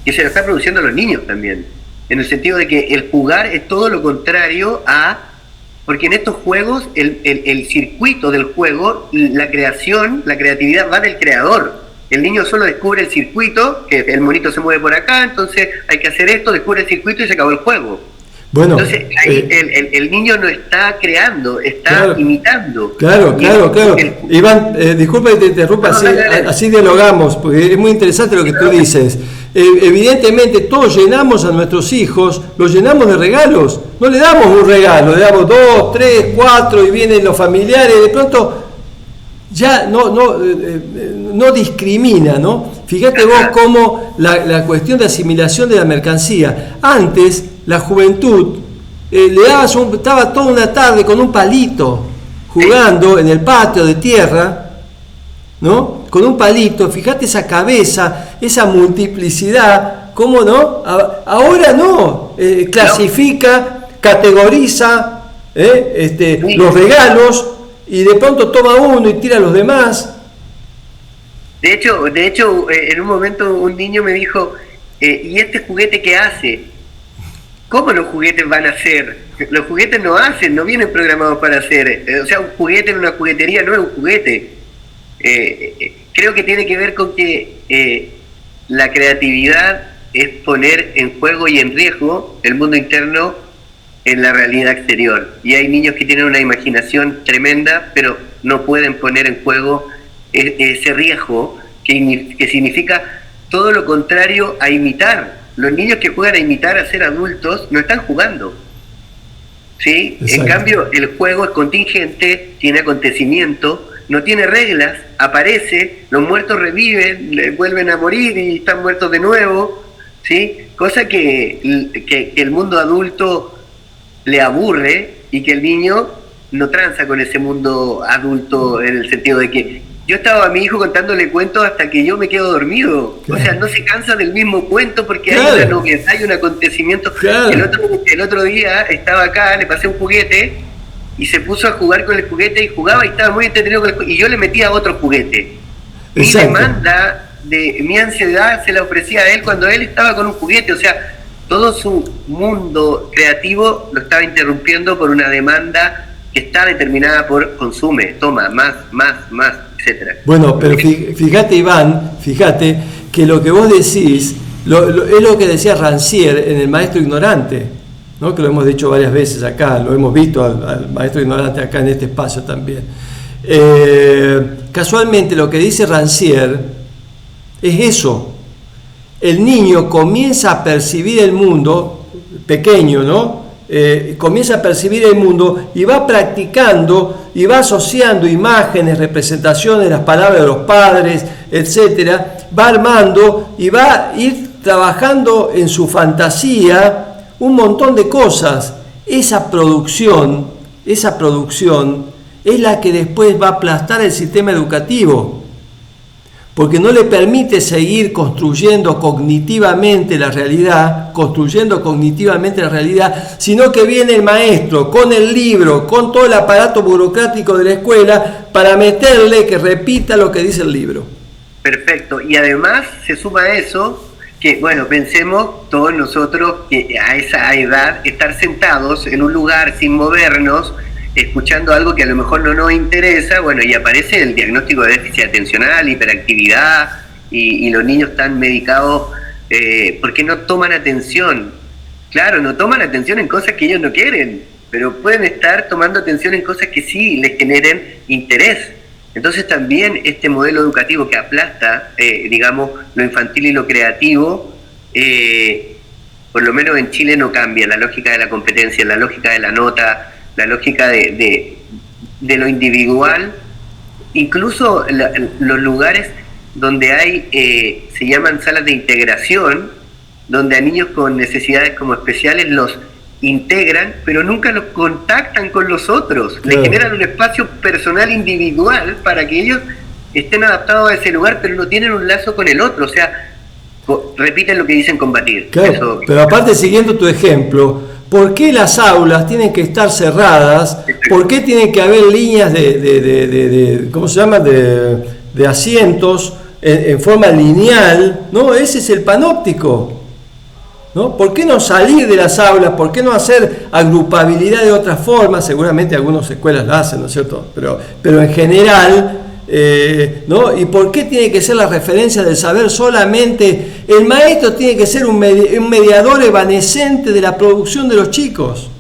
que se lo está produciendo a los niños también, en el sentido de que el jugar es todo lo contrario porque en estos juegos el circuito del juego, la creatividad va del creador. El niño solo descubre el circuito, que el monito se mueve por acá, entonces hay que hacer esto, descubre el circuito y se acabó el juego. Bueno, entonces ahí el niño no está creando, está imitando. Claro. Iván, disculpa que te interrumpa, así dialogamos, porque es muy interesante lo que tú dices. Evidentemente todos llenamos a nuestros hijos, los llenamos de regalos, no le damos un regalo, le damos 2, 3, 4 y vienen los familiares, de pronto ya no discrimina, ¿no? Fíjate vos cómo la cuestión de asimilación de la mercancía. Antes, la juventud, estaba toda una tarde con un palito, jugando en el patio de tierra, ¿no? Con un palito, fíjate esa cabeza, esa multiplicidad, ¿cómo no? Ahora no, clasifica, categoriza los regalos y de pronto toma uno y tira a los demás. De hecho, en un momento un niño me dijo, ¿y este juguete qué hace? ¿Cómo los juguetes van a hacer? Los juguetes no hacen, no vienen programados para hacer. O sea, un juguete en una juguetería no es un juguete. Creo que tiene que ver con que la creatividad es poner en juego y en riesgo el mundo interno en la realidad exterior. Y hay niños que tienen una imaginación tremenda, pero no pueden poner en juego ese riesgo que significa todo lo contrario a imitar. Los niños que juegan a imitar a ser adultos no están jugando, ¿sí? En cambio, el juego es contingente, tiene acontecimiento, no tiene reglas, aparece, los muertos reviven, vuelven a morir y están muertos de nuevo, ¿sí? Cosa que el mundo adulto le aburre y que el niño no tranza con ese mundo adulto, en el sentido de que yo estaba a mi hijo contándole cuentos hasta que yo me quedo dormido. Claro. O sea, no se cansa del mismo cuento porque hay una novedad, hay un acontecimiento. Claro. El otro día estaba acá, le pasé un juguete y se puso a jugar con el juguete y jugaba y estaba muy entretenido con el juguete, y yo le metía otro juguete. Exacto. Mi demanda, mi ansiedad se la ofrecía a él cuando él estaba con un juguete. O sea, todo su mundo creativo lo estaba interrumpiendo por una demanda que está determinada por consume, toma, más, etcétera. Bueno, pero fíjate, Iván, que lo que vos decís es lo que decía Rancière en El Maestro Ignorante, ¿no? Que lo hemos dicho varias veces acá, lo hemos visto al Maestro Ignorante acá en este espacio también. Casualmente lo que dice Rancière es eso. El niño comienza a percibir el mundo, pequeño, ¿no? Comienza a percibir el mundo y va practicando y va asociando imágenes, representaciones, las palabras de los padres, etcétera, va armando y va a ir trabajando en su fantasía un montón de cosas. Esa producción es la que después va a aplastar el sistema educativo, porque no le permite seguir construyendo cognitivamente la realidad, sino que viene el maestro con el libro, con todo el aparato burocrático de la escuela, para meterle que repita lo que dice el libro. Perfecto, y además se suma a eso, que bueno, pensemos todos nosotros que a esa edad, estar sentados en un lugar sin movernos, escuchando algo que a lo mejor no nos interesa, bueno, y aparece el diagnóstico de déficit atencional, hiperactividad, y los niños están medicados porque no toman atención. Claro, no toman atención en cosas que ellos no quieren, pero pueden estar tomando atención en cosas que sí les generen interés. Entonces también este modelo educativo que aplasta, digamos, lo infantil y lo creativo, por lo menos en Chile no cambia la lógica de la competencia, la lógica de la nota, la lógica de lo individual. Incluso los lugares donde hay, se llaman salas de integración, donde a niños con necesidades como especiales los integran, pero nunca los contactan con los otros. Claro. Les generan un espacio personal individual para que ellos estén adaptados a ese lugar, pero no tienen un lazo con el otro. O sea, repiten lo que dicen combatir. Claro, eso. Pero aparte, siguiendo tu ejemplo, ¿por qué las aulas tienen que estar cerradas? ¿Por qué tienen que haber líneas de ¿cómo se llama? De asientos en forma lineal? ¿No? Ese es el panóptico, ¿no? ¿Por qué no salir de las aulas? ¿Por qué no hacer agrupabilidad de otra forma? Seguramente algunas escuelas la hacen, ¿no es cierto? Pero en general, ¿no? ¿Y por qué tiene que ser la referencia del saber solamente? El maestro tiene que ser un mediador evanescente de la producción de los chicos,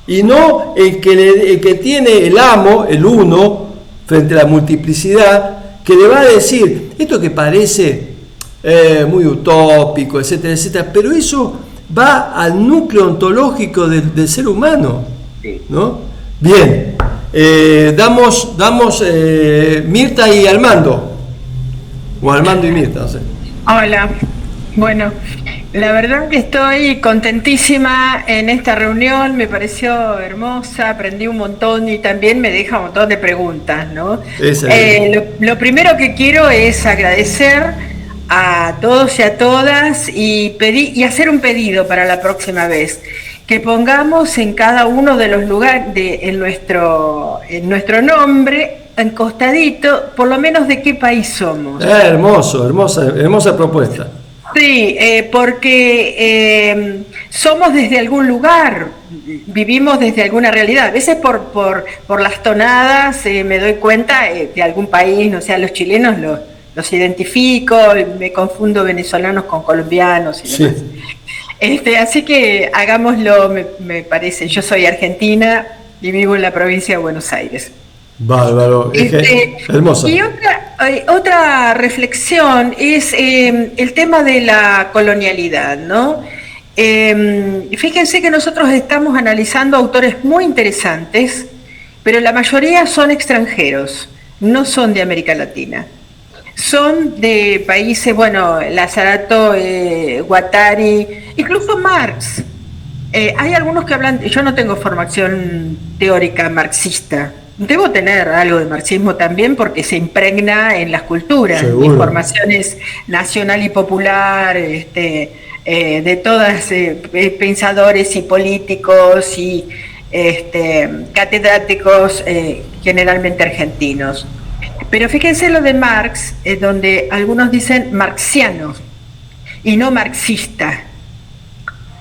y no el que tiene el amo, el uno, frente a la multiplicidad, que le va a decir, esto que parece muy utópico, etcétera, etcétera, pero eso va al núcleo ontológico del ser humano, ¿no? Bien, damos Mirta y Armando, o Armando y Mirta, no sé. Hola, bueno, la verdad que estoy contentísima en esta reunión, me pareció hermosa, aprendí un montón y también me deja un montón de preguntas, ¿no? Lo primero que quiero es agradecer a todos y a todas y hacer un pedido para la próxima vez. que pongamos en cada uno de los lugares, en nuestro nombre, encostadito, por lo menos de qué país somos. Hermosa propuesta. Sí, porque somos desde algún lugar, vivimos desde alguna realidad. A veces por las tonadas me doy cuenta de algún país, no sé, a los chilenos los identifico, me confundo venezolanos con colombianos y demás. Sí. Así que hagámoslo, me parece. Yo soy argentina y vivo en la provincia de Buenos Aires. Bárbaro, hermosa. Y otra reflexión es el tema de la colonialidad, ¿no? Fíjense que nosotros estamos analizando autores muy interesantes, pero la mayoría son extranjeros, no son de América Latina. Son de países, bueno, Lazzarato, Guattari, incluso Marx. Hay algunos que hablan, yo no tengo formación teórica marxista. Debo tener algo de marxismo también porque se impregna en las culturas. Mi formación es nacional y popular, de todas pensadores y políticos y catedráticos generalmente argentinos. Pero fíjense lo de Marx, donde algunos dicen marxiano y no marxista.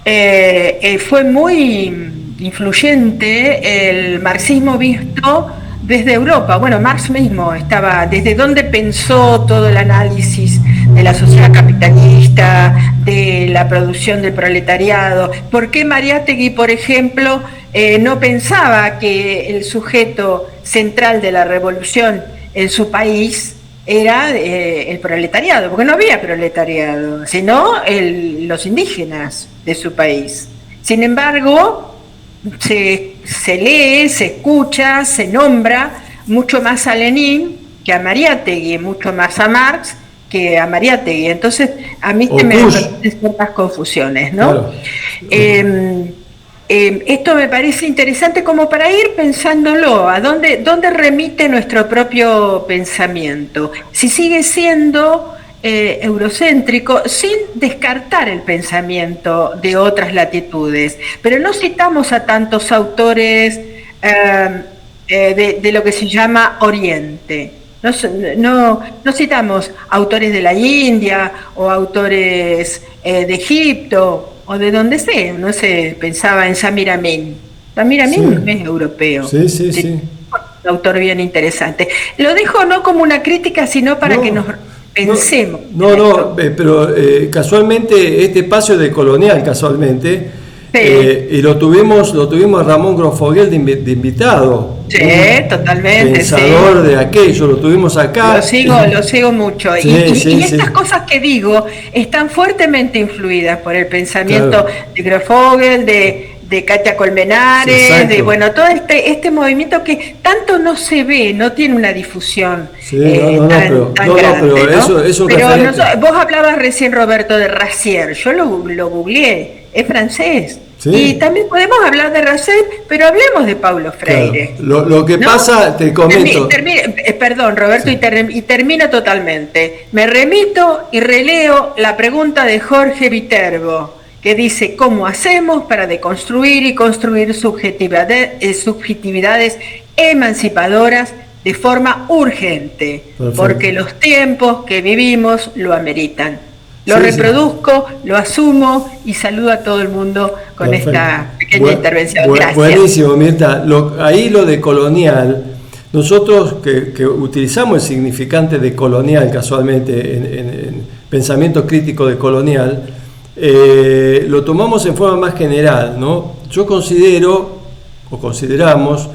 Fue muy influyente el marxismo visto desde Europa. Bueno, Marx mismo estaba, desde donde pensó todo el análisis de la sociedad capitalista, de la producción del proletariado. ¿Por qué Mariátegui, por ejemplo, no pensaba que el sujeto central de la revolución en su país era el proletariado? Porque no había proletariado, sino los indígenas de su país. Sin embargo, se lee, se escucha, se nombra mucho más a Lenin que a Mariátegui, mucho más a Marx que a Mariátegui. Entonces, a mí me producen ciertas confusiones, ¿no? Claro. Esto me parece interesante como para ir pensándolo, a dónde remite nuestro propio pensamiento. Si sigue siendo eurocéntrico, sin descartar el pensamiento de otras latitudes, pero no citamos a tantos autores de lo que se llama Oriente. No citamos autores de la India o autores de Egipto o de donde sea. No se pensaba en Samir Amin. Samir Amin es europeo. Sí. Un autor bien interesante. Lo dejo no como una crítica, sino para que nos pensemos. Pero casualmente este espacio de Colonial, y lo tuvimos a Ramón Grosfoguel de invitado. Sí, totalmente. Pensador de aquello, lo tuvimos acá. Lo sigo mucho. Y estas cosas que digo están fuertemente influidas por el pensamiento de Grosfoguel, de Katia Colmenares, de todo este movimiento que tanto no se ve, no tiene una difusión tan grande. Pero vos hablabas recién, Roberto, de Razier. Yo lo googleé, es francés. Sí. Y también podemos hablar de Razier, pero hablemos de Paulo Freire. Claro. Lo que pasa, te comento. Perdón, Roberto, y termino totalmente. Me remito y releo la pregunta de Jorge Viterbo, que dice: ¿cómo hacemos para deconstruir y construir subjetividades emancipadoras de forma urgente? Perfecto. Porque los tiempos que vivimos lo ameritan. Lo reproduzco, lo asumo y saludo a todo el mundo con Perfecto. Esta pequeña intervención. Gracias. Buenísimo, Mirta. Ahí lo de colonial, nosotros que utilizamos el significante de colonial casualmente en pensamiento crítico de colonial, lo tomamos en forma más general, ¿no? Yo consideramos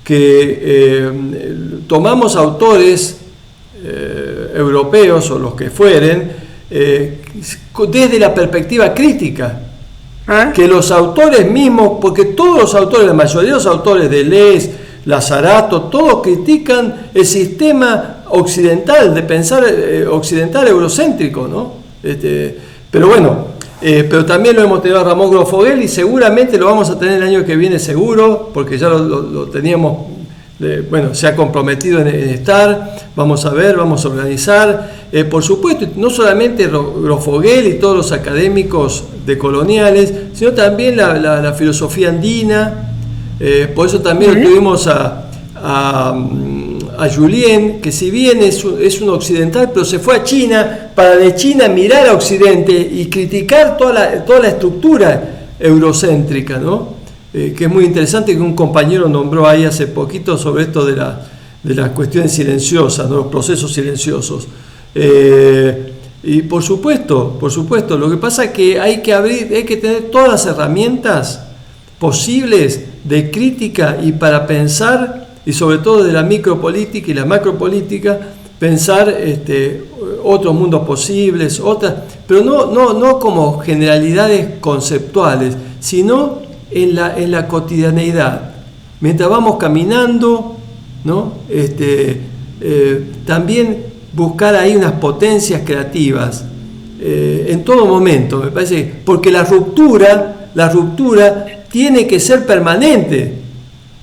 que tomamos autores europeos o los que fueren desde la perspectiva crítica, que los autores mismos, porque todos los autores, la mayoría de los autores de Deleuze, Lazzarato, todos critican el sistema occidental, de pensar occidental eurocéntrico, ¿no? Pero bueno, pero también lo hemos tenido a Ramón Grosfoguel y seguramente lo vamos a tener el año que viene seguro, porque ya lo teníamos bueno, se ha comprometido en estar. Vamos a ver, vamos a organizar. Por supuesto, no solamente Grofogel y todos los académicos decoloniales, sino también la filosofía andina. Por eso también lo tuvimos a Julien, que si bien es un occidental, pero se fue a China para de China mirar a Occidente y criticar toda la estructura eurocéntrica, ¿no? Que es muy interesante, que un compañero nombró ahí hace poquito sobre esto de las cuestiones silenciosas, ¿no? Los procesos silenciosos. Y por supuesto, lo que pasa es que hay que tener todas las herramientas posibles de crítica y para pensar, y sobre todo de la micropolítica y la macropolítica, pensar otros mundos posibles, pero no como generalidades conceptuales, sino en la cotidianeidad. Mientras vamos caminando, ¿no? También buscar ahí unas potencias creativas en todo momento, me parece, porque la ruptura tiene que ser permanente,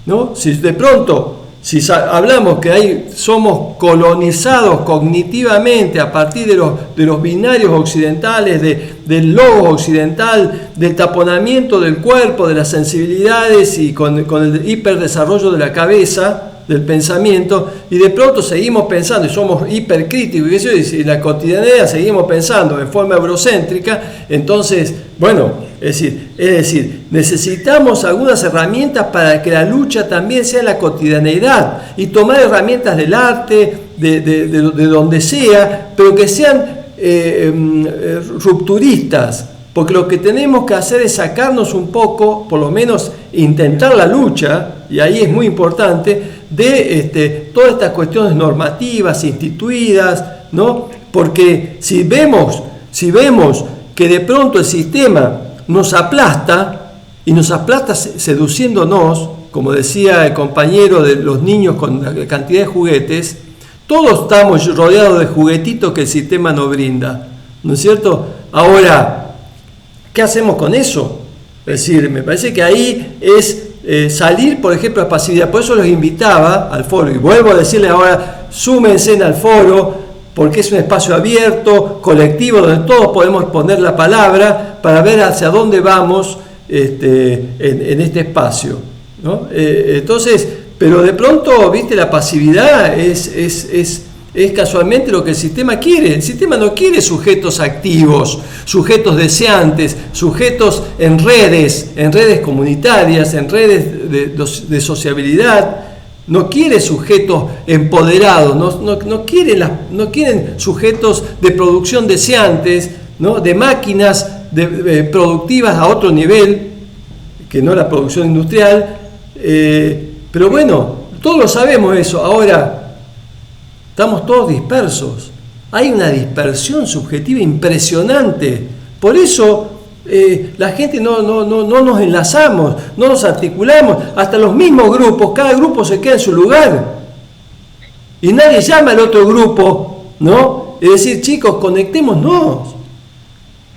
¿no? Si de pronto, si hablamos que somos colonizados cognitivamente a partir de los binarios occidentales, del logos occidental, del taponamiento del cuerpo, de las sensibilidades y con el hiperdesarrollo de la cabeza, del pensamiento, y de pronto seguimos pensando y somos hipercríticos y en la cotidianidad seguimos pensando en forma eurocéntrica, entonces, bueno, es decir, necesitamos algunas herramientas para que la lucha también sea en la cotidianeidad y tomar herramientas del arte, de donde sea, pero que sean rupturistas, porque lo que tenemos que hacer es sacarnos un poco, por lo menos intentar la lucha, y ahí es muy importante, de todas estas cuestiones normativas, instituidas, ¿no? Porque si vemos que de pronto el sistema nos aplasta, y nos aplasta seduciéndonos, como decía el compañero de los niños con la cantidad de juguetes, todos estamos rodeados de juguetitos que el sistema nos brinda, ¿no es cierto? Ahora, ¿qué hacemos con eso? Es decir, me parece que ahí es salir, por ejemplo, a pasividad. Por eso los invitaba al foro, y vuelvo a decirles ahora, súmense al foro, porque es un espacio abierto, colectivo, donde todos podemos poner la palabra para ver hacia dónde vamos en este espacio, ¿no? Entonces, pero de pronto, viste, la pasividad es casualmente lo que el sistema quiere. El sistema no quiere sujetos activos, sujetos deseantes, sujetos en redes comunitarias, en redes de sociabilidad. No quiere sujetos empoderados, no quieren sujetos de producción deseantes, ¿no? De máquinas productivas a otro nivel, que no la producción industrial. Pero bueno, todos lo sabemos eso. Ahora, estamos todos dispersos. Hay una dispersión subjetiva impresionante. Por eso la gente no nos enlazamos, no nos articulamos. Hasta los mismos grupos, cada grupo se queda en su lugar. Y nadie llama al otro grupo, ¿no? Es decir, chicos, conectémonos.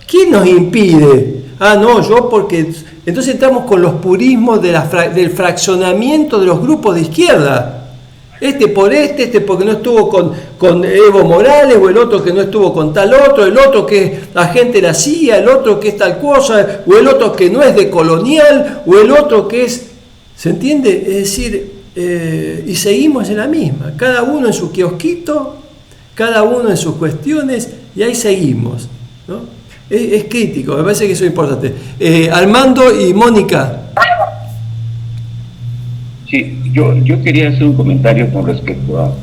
¿Quién nos impide? Yo porque... Entonces estamos con los purismos del fraccionamiento de los grupos de izquierda. Este porque no estuvo con Evo Morales, o el otro que no estuvo con tal otro, el otro que es agente de la CIA, el otro que es tal cosa, o el otro que no es decolonial, o el otro que es... ¿Se entiende? Es decir, y seguimos en la misma, cada uno en su kiosquito, cada uno en sus cuestiones, y ahí seguimos, ¿no? Es crítico, me parece que eso es importante. Armando y Mónica. Sí, yo quería hacer un comentario con respecto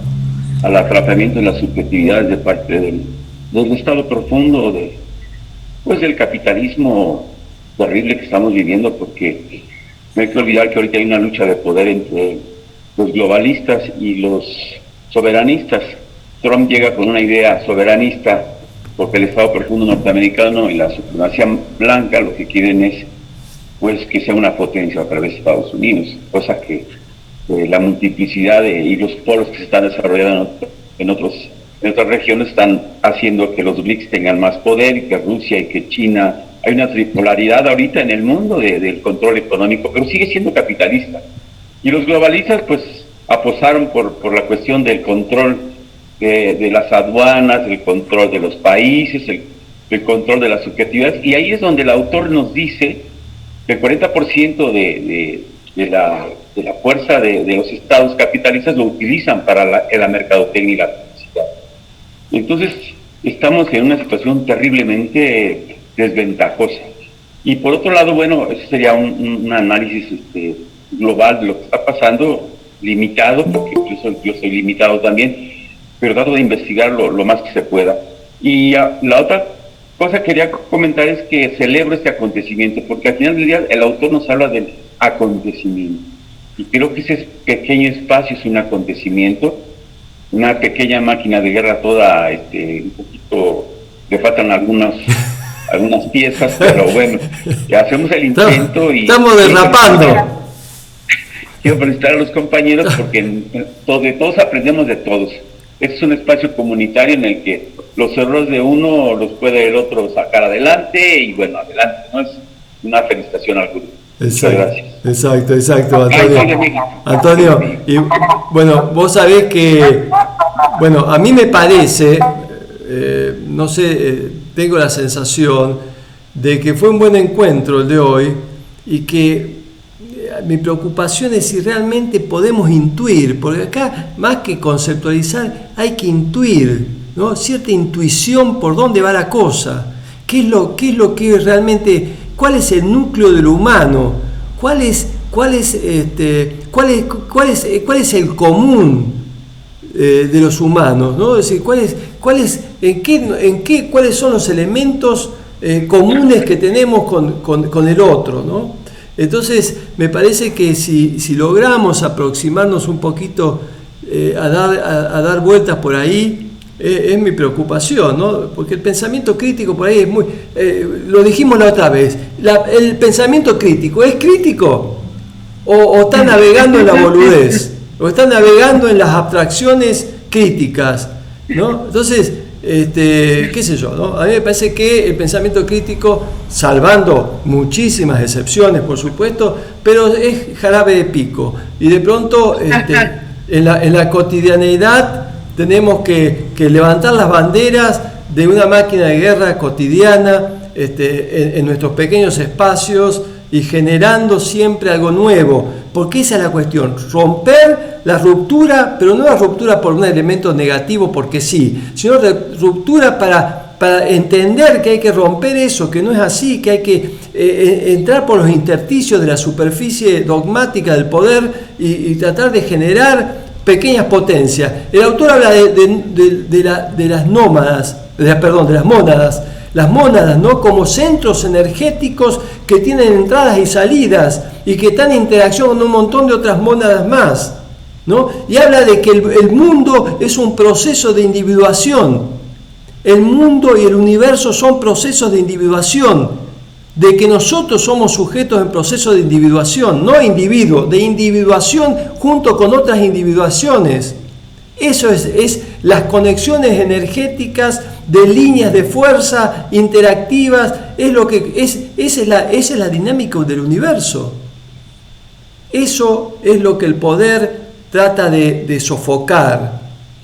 al tratamiento de las subjetividades de parte del estado profundo del capitalismo terrible que estamos viviendo, porque no hay que olvidar que ahorita hay una lucha de poder entre los globalistas y los soberanistas. Trump llega con una idea soberanista porque el estado profundo norteamericano y la supremacía blanca lo que quieren es pues que sea una potencia a través de Estados Unidos, cosa que la multiplicidad y los polos que se están desarrollando en otras regiones están haciendo que los BRICS tengan más poder, y que Rusia y que China, hay una tripolaridad ahorita en el mundo del control económico, pero sigue siendo capitalista. Y los globalistas pues apostaron por la cuestión del control de las aduanas, el control de los países, el control de las subjetividades, y ahí es donde el autor nos dice que el 40% de la fuerza de los estados capitalistas lo utilizan para la mercadotecnia y la publicidad. Entonces, estamos en una situación terriblemente desventajosa. Y por otro lado, bueno, ese sería un análisis global de lo que está pasando, limitado, porque incluso yo soy limitado también, pero trato de investigar lo más que se pueda. Y la otra cosa que quería comentar es que celebro este acontecimiento, porque al final del día el autor nos habla del acontecimiento. Y creo que ese pequeño espacio es un acontecimiento, una pequeña máquina de guerra toda, un poquito, le faltan algunas piezas, pero bueno, hacemos el intento y... Estamos derrapando. Quiero felicitar a los compañeros porque de todos aprendemos de todos. Este es un espacio comunitario en el que los errores de uno los puede el otro sacar adelante y bueno, adelante, ¿no? Es una felicitación al grupo. Exacto, Antonio. Y bueno, vos sabés que, bueno, a mí me parece, no sé, tengo la sensación de que fue un buen encuentro el de hoy y que mi preocupación es si realmente podemos intuir, porque acá más que conceptualizar hay que intuir, ¿no? Cierta intuición por dónde va la cosa, qué es lo que realmente, cuál es el núcleo de lo humano, cuál es el común de los humanos, ¿no? Es decir, cuáles son los elementos comunes que tenemos con el otro, ¿no? Entonces, me parece que si logramos aproximarnos un poquito a dar vueltas por ahí, es mi preocupación, ¿no? Porque el pensamiento crítico por ahí es muy... lo dijimos la otra vez, el pensamiento crítico, ¿es crítico? ¿O está navegando en la boludez? ¿O está navegando en las abstracciones críticas? ¿No? Entonces... qué sé yo, ¿no? A mí me parece que el pensamiento crítico, salvando muchísimas excepciones, por supuesto, pero es jarabe de pico. Y de pronto, en la cotidianeidad, tenemos que levantar las banderas de una máquina de guerra cotidiana en nuestros pequeños espacios y generando siempre algo nuevo, porque esa es la cuestión, romper la ruptura, pero no la ruptura por un elemento negativo porque sí, sino ruptura para entender que hay que romper eso, que no es así, que hay que entrar por los intersticios de la superficie dogmática del poder y tratar de generar pequeñas potencias. El autor habla de las nómadas, de las mónadas. Las mónadas, ¿no? Como centros energéticos que tienen entradas y salidas y que están en interacción con un montón de otras mónadas más, ¿no? Y habla de que el mundo es un proceso de individuación. El mundo y el universo son procesos de individuación, de que nosotros somos sujetos en proceso de individuación, no individuo, de individuación junto con otras individuaciones. Eso es las conexiones energéticas de líneas de fuerza interactivas, esa es la dinámica del universo. Eso es lo que el poder trata de sofocar,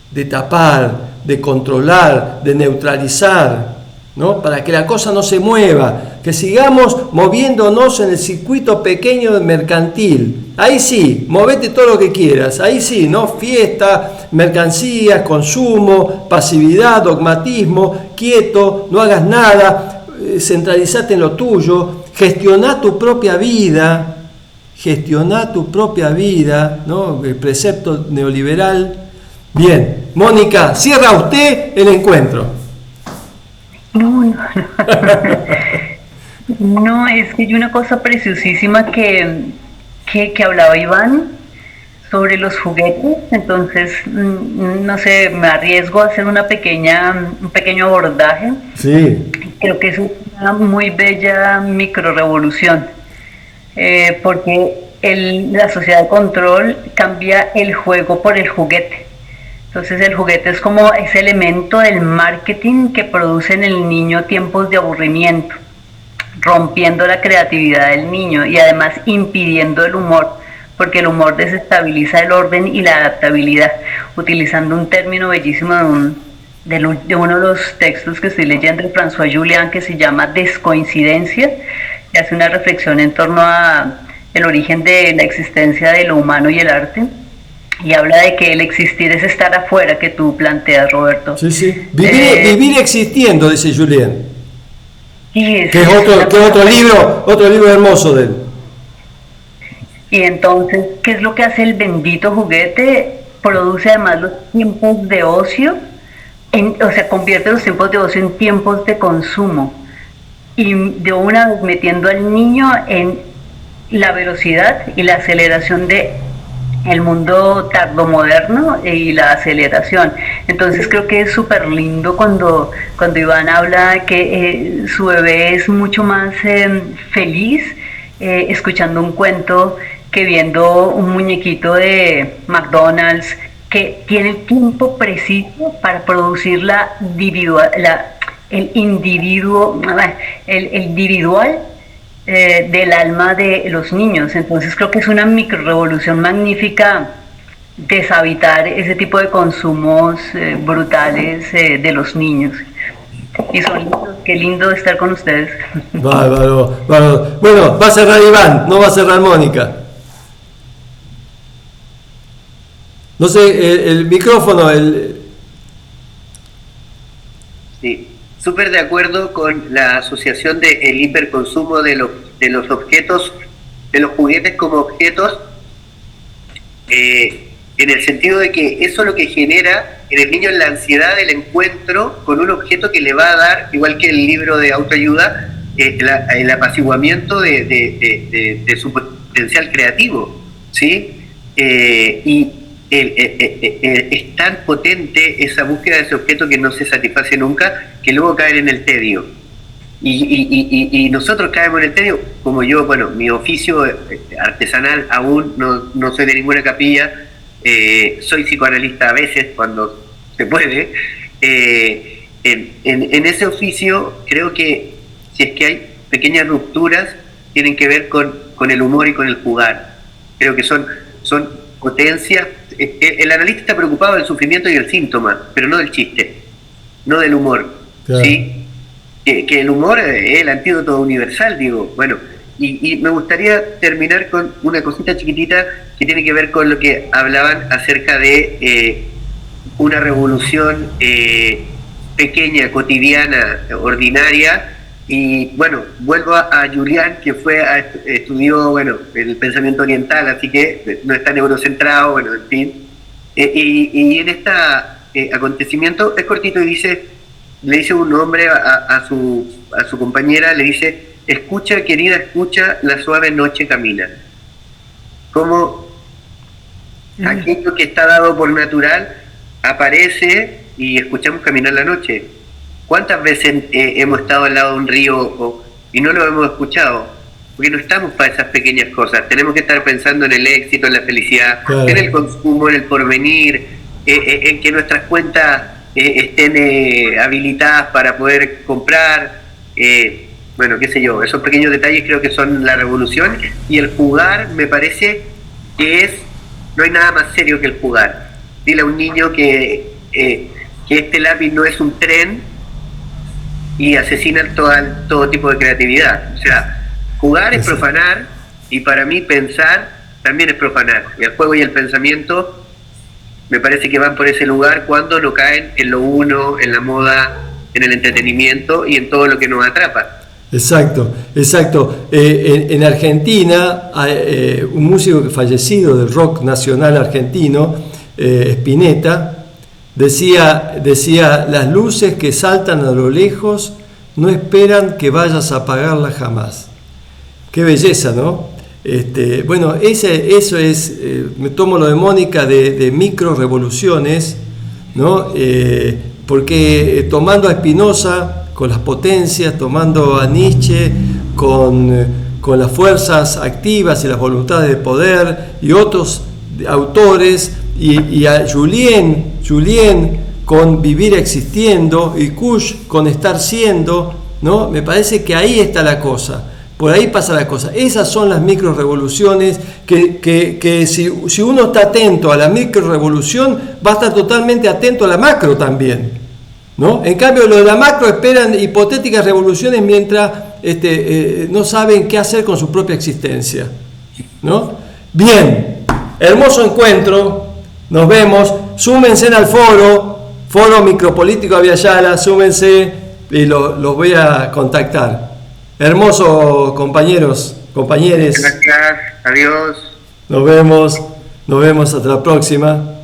de tapar, de controlar, de neutralizar, ¿no? Para que la cosa no se mueva, que sigamos moviéndonos en el circuito pequeño mercantil. Ahí sí, movete todo lo que quieras, ahí sí, ¿no? Fiesta, mercancías, consumo, pasividad, dogmatismo, quieto, no hagas nada, centralizate en lo tuyo, gestioná tu propia vida, ¿no? El precepto neoliberal. Bien, Mónica, cierra usted el encuentro. No, es que hay una cosa preciosísima que hablaba Iván sobre los juguetes, entonces, no sé, me arriesgo a hacer un pequeño abordaje. Sí. Creo que es una muy bella microrevolución, porque la sociedad de control cambia el juego por el juguete. Entonces el juguete es como ese elemento del marketing que produce en el niño tiempos de aburrimiento, rompiendo la creatividad del niño y además impidiendo el humor, porque el humor desestabiliza el orden y la adaptabilidad, utilizando un término bellísimo de uno de los textos que estoy leyendo de François Julian, que se llama Descoincidencia, y hace una reflexión en torno a el origen de la existencia de lo humano y el arte, y habla de que el existir es estar afuera, que tú planteas, Roberto. Sí, sí. Vivir existiendo, dice Julian. Sí, que es otro libro hermoso de él. Y entonces, ¿qué es lo que hace el bendito juguete? Produce además los tiempos de ocio, o sea, convierte los tiempos de ocio en tiempos de consumo. Y de una vez metiendo al niño en la velocidad y la aceleración de el mundo tardomoderno y la aceleración. Entonces creo que es súper lindo cuando Iván habla que su bebé es mucho más feliz escuchando un cuento que viendo un muñequito de McDonald's que tiene el tiempo preciso para producir el individual del alma de los niños. Entonces creo que es una microrevolución magnífica deshabitar ese tipo de consumos brutales de los niños. Y son lindos, qué lindo estar con ustedes. Bárbaro. Bueno, va a cerrar Iván, no va a cerrar Mónica. No sé, el micrófono, Sí, súper de acuerdo con la asociación del hiperconsumo de los objetos, de los juguetes como objetos, en el sentido de que eso es lo que genera en el niño la ansiedad del encuentro con un objeto que le va a dar, igual que el libro de autoayuda, el apaciguamiento de su potencial creativo, ¿sí? Y es tan potente esa búsqueda de ese objeto que no se satisface nunca, que luego caen en el tedio. Y nosotros caemos en el tedio, como yo, bueno, mi oficio artesanal aún no soy de ninguna capilla, soy psicoanalista a veces cuando se puede. En ese oficio creo que si es que hay pequeñas rupturas, tienen que ver con el humor y con el jugar. Creo que son potencias. El analista está preocupado del sufrimiento y del síntoma, pero no del chiste, no del humor. Claro. ¿Sí? Que el humor es el antídoto universal, digo. Bueno, y me gustaría terminar con una cosita chiquitita que tiene que ver con lo que hablaban acerca de una revolución pequeña, cotidiana, ordinaria. Y bueno, vuelvo a Julian, que estudió, bueno, el pensamiento oriental, así que no está neurocentrado, bueno, en fin. Y en este acontecimiento es cortito y le dice un hombre a su compañera, le dice: escucha, querida, escucha, la suave noche camina. Como aquello que está dado por natural aparece y escuchamos caminar la noche. ¿Cuántas veces hemos estado al lado de un río y no lo hemos escuchado? Porque no estamos para esas pequeñas cosas. Tenemos que estar pensando en el éxito, en la felicidad, claro, en el consumo, en el porvenir, en que nuestras cuentas estén habilitadas para poder comprar. Bueno, qué sé yo, esos pequeños detalles creo que son la revolución. Y el jugar me parece que no hay nada más serio que el jugar. Dile a un niño que este lápiz no es un tren y asesinan todo tipo de creatividad. O sea, jugar es profanar, y para mí pensar también es profanar. Y el juego y el pensamiento me parece que van por ese lugar cuando no caen en lo uno, en la moda, en el entretenimiento y en todo lo que nos atrapa. Exacto. En Argentina hay un músico fallecido del rock nacional argentino, Spinetta, decía: las luces que saltan a lo lejos no esperan que vayas a apagarlas jamás. Qué belleza, ¿no? Bueno, eso es, me tomo lo de Mónica, de micro revoluciones, ¿no? Porque tomando a Spinoza con las potencias, tomando a Nietzsche con las fuerzas activas y las voluntades de poder, y otros autores, y a Julien con vivir existiendo, y Kusch con estar siendo, ¿no? Me parece que ahí está la cosa. Por ahí pasa la cosa. Esas son las microrevoluciones que si uno está atento a la microrevolución, va a estar totalmente atento a la macro también, ¿no? En cambio, los de la macro esperan hipotéticas revoluciones mientras no saben qué hacer con su propia existencia, ¿no? Bien, hermoso encuentro, nos vemos, súmense al foro micropolítico Aviala, súmense y los voy a contactar. Hermoso, compañeros, compañeres. Gracias, adiós. Nos vemos hasta la próxima.